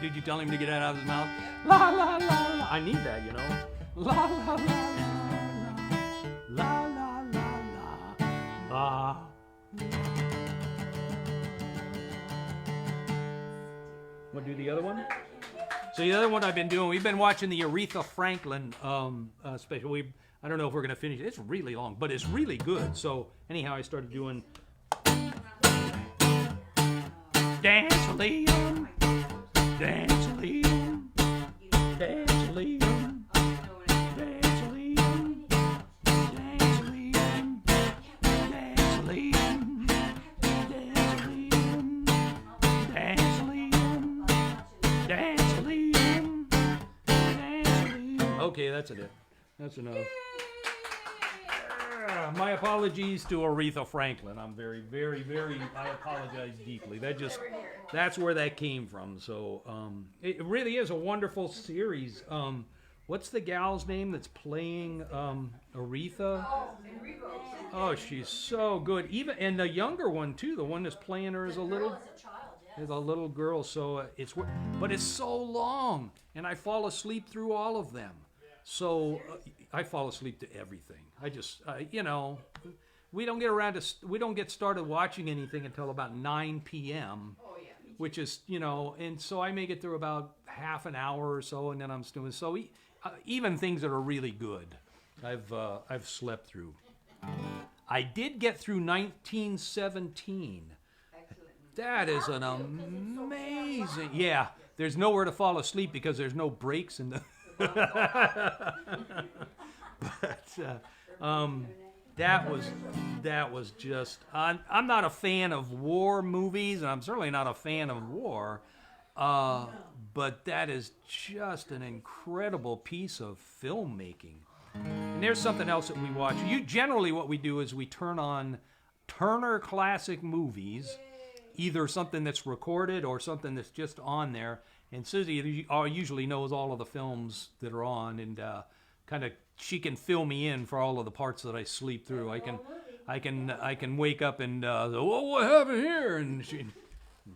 Did you tell him to get that out of his mouth? La la la la. I need that, you know. La la la la la la la. Want to do the other one? So the other one I've been doing, we've been watching the Aretha Franklin special. I don't know if we're going to finish it. It's really long, but it's really good. So anyhow, I started doing Dance Liam, Dance Liam, Dance Liam, Dance Liam, Dance Liam, Dance Liam, Dance Liam, Dance Liam, Dance Liam, Dance Liam. Okay, that's it. That's enough. My apologies to Aretha Franklin. I'm very, very, very, I apologize deeply. That's where that came from. So it really is a wonderful series. What's the gal's name that's playing Aretha? Oh, she's so good. Even and the younger one too. The one that's playing her is a little girl. So but it's so long, and I fall asleep through all of them. So I fall asleep to everything. I just, we don't get started watching anything until about 9 p.m. Oh, yeah. Which is, and so I make it through about half an hour or so, and then I'm still. So even things that are really good, I've slept through. I did get through 1917. Excellent. That is an amazing. Yeah, there's nowhere to fall asleep because there's no breaks in the. But that was just. I'm not a fan of war movies, and I'm certainly not a fan of war. But that is just an incredible piece of filmmaking. And there's something else that we watch. Generally, what we do is we turn on Turner Classic Movies, either something that's recorded or something that's just on there. And Susie usually knows all of the films that are on, and kind of she can fill me in for all of the parts that I sleep through. I can wake up and what happened here, and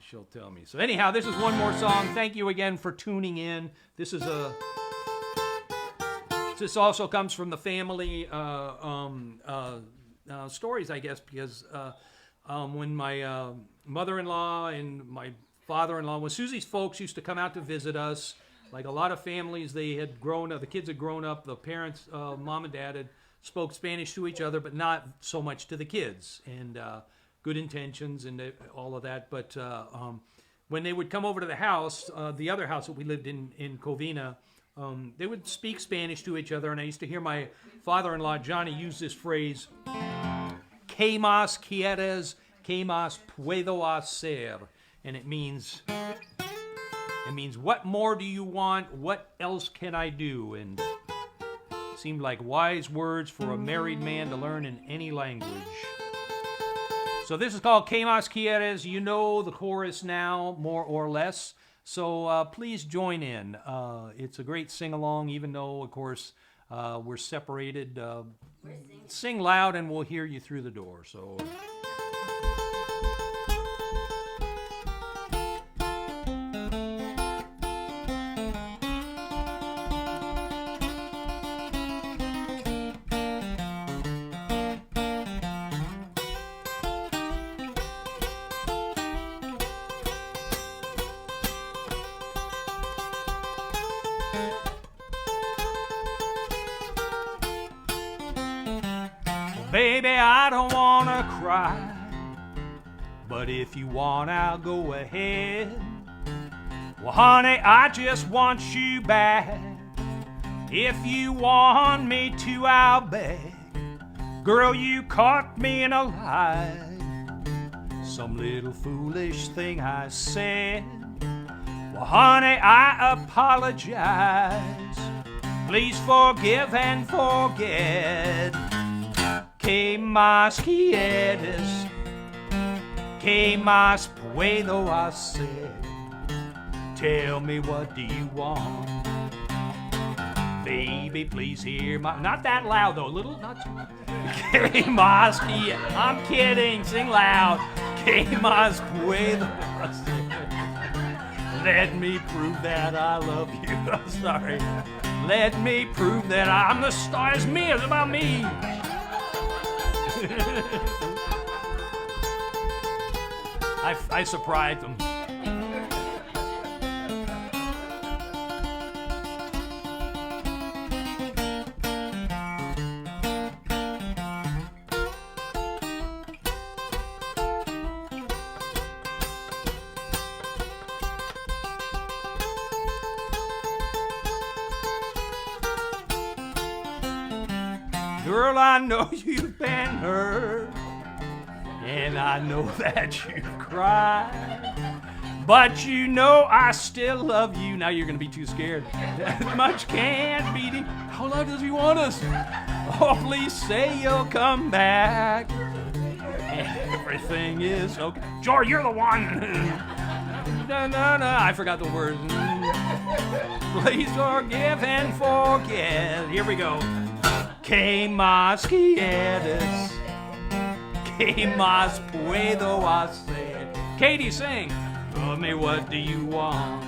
she'll tell me. So anyhow, this is one more song. Thank you again for tuning in. This also comes from the family stories, I guess, because when my mother-in-law and my father-in-law, when Susie's folks used to come out to visit us, like a lot of families, they had grown up, the kids had grown up, the parents, mom and dad had spoke Spanish to each other, but not so much to the kids, and good intentions and all of that. But when they would come over to the house, the other house that we lived in Covina, they would speak Spanish to each other, and I used to hear my father-in-law, Johnny, use this phrase, ¿Qué más quieres ¿Qué más puedo hacer? And it means what more do you want? What else can I do? And seemed like wise words for a married man to learn in any language. So this is called ¿Qué más quieres? You know the chorus now, more or less. So please join in. It's a great sing-along, even though, of course, we're separated. Sing loud and we'll hear you through the door. So. Baby, I don't wanna cry, but if you want, I'll go ahead. Well, honey, I just want you back. If you want me to, I'll beg. Girl, you caught me in a lie. Some little foolish thing I said. Well, honey, I apologize. Please forgive and forget. ¿Qué más quieres? ¿Qué más puedo hacer? Tell me, what do you want? Baby, please hear my... Not that loud, though. Little, not too loud. ¿Qué más quieres? I'm kidding. Sing loud. ¿Qué más puedo hacer? Let me prove that I love you. I'm sorry. Let me prove that I'm the star. It's me. It's about me. I surprised them. Girl, I know you've been hurt, and I know that you've cried, but you know I still love you. Now you're gonna be too scared. That much can't be. How long does he want us? Oh, please say you'll come back. Everything is okay. George, you're the one. No, I forgot the words. Please forgive and forget. Here we go. ¿Qué más quieres? ¿Qué más puedo hacer? Katie, sing. Tell me, what do you want?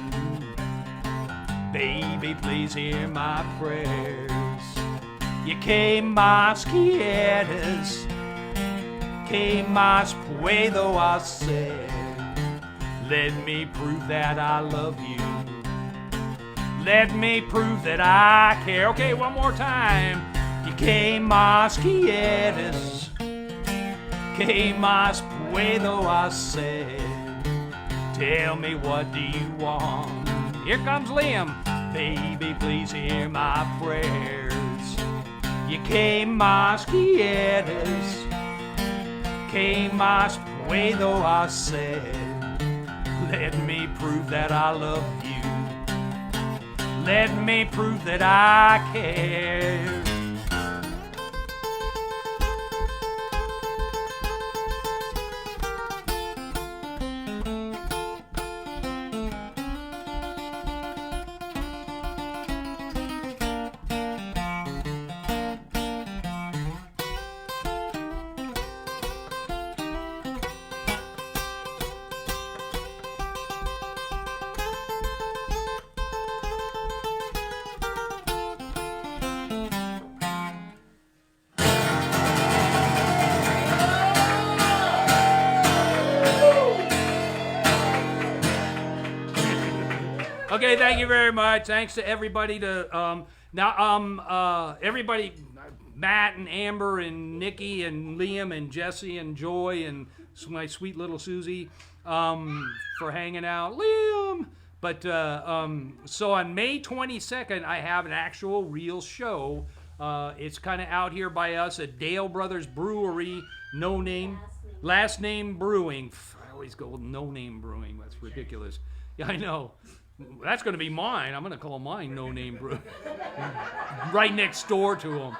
Baby, please hear my prayers. ¿Y qué más quieres? ¿Qué más puedo hacer? Let me prove that I love you. Let me prove that I care. Okay, one more time. ¿Y qué más quieres? ¿Qué más puedo hacer? Tell me, what do you want? Here comes Liam. Baby, please hear my prayers. ¿Y qué más quieres? ¿Qué más puedo hacer? Let me prove that I love you. Let me prove that I care. Okay, thank you very much. Thanks to everybody everybody, Matt and Amber and Nikki and Liam and Jesse and Joy and my sweet little Susie for hanging out. Liam! But so on May 22nd, I have an actual real show. It's kind of out here by us at Dale Brothers Brewery, no name. Last Name Brewing. I always go with No Name Brewing. That's ridiculous. Yeah, I know. That's going to be mine. I'm going to call mine No Name Brewing. Right next door to them.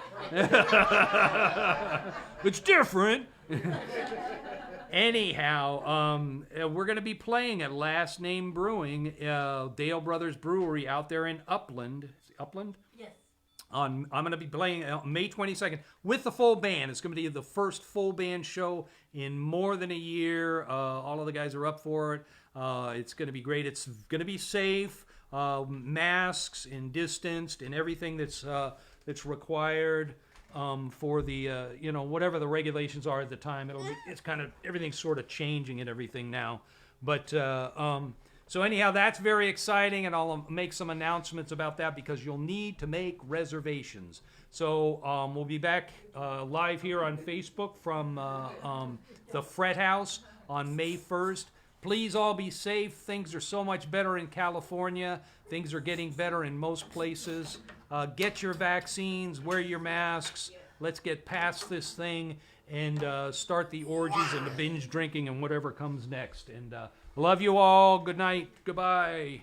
It's different. Anyhow, we're going to be playing at Last Name Brewing, Dale Brothers Brewery out there in Upland. Upland? Yes. I'm going to be playing May 22nd with the full band. It's going to be the first full band show in more than a year. All of the guys are up for it. It's going to be great. It's going to be safe, masks and distanced and everything that's required for the whatever the regulations are at the time. It's kind of everything's sort of changing and everything now. But so anyhow, that's very exciting, and I'll make some announcements about that because you'll need to make reservations. So we'll be back live here on Facebook from the Fret House on May 1st. Please all be safe. Things are so much better in California. Things are getting better in most places. Get your vaccines, wear your masks. Let's get past this thing and start the orgies and the binge drinking and whatever comes next. And love you all. Good night. Goodbye.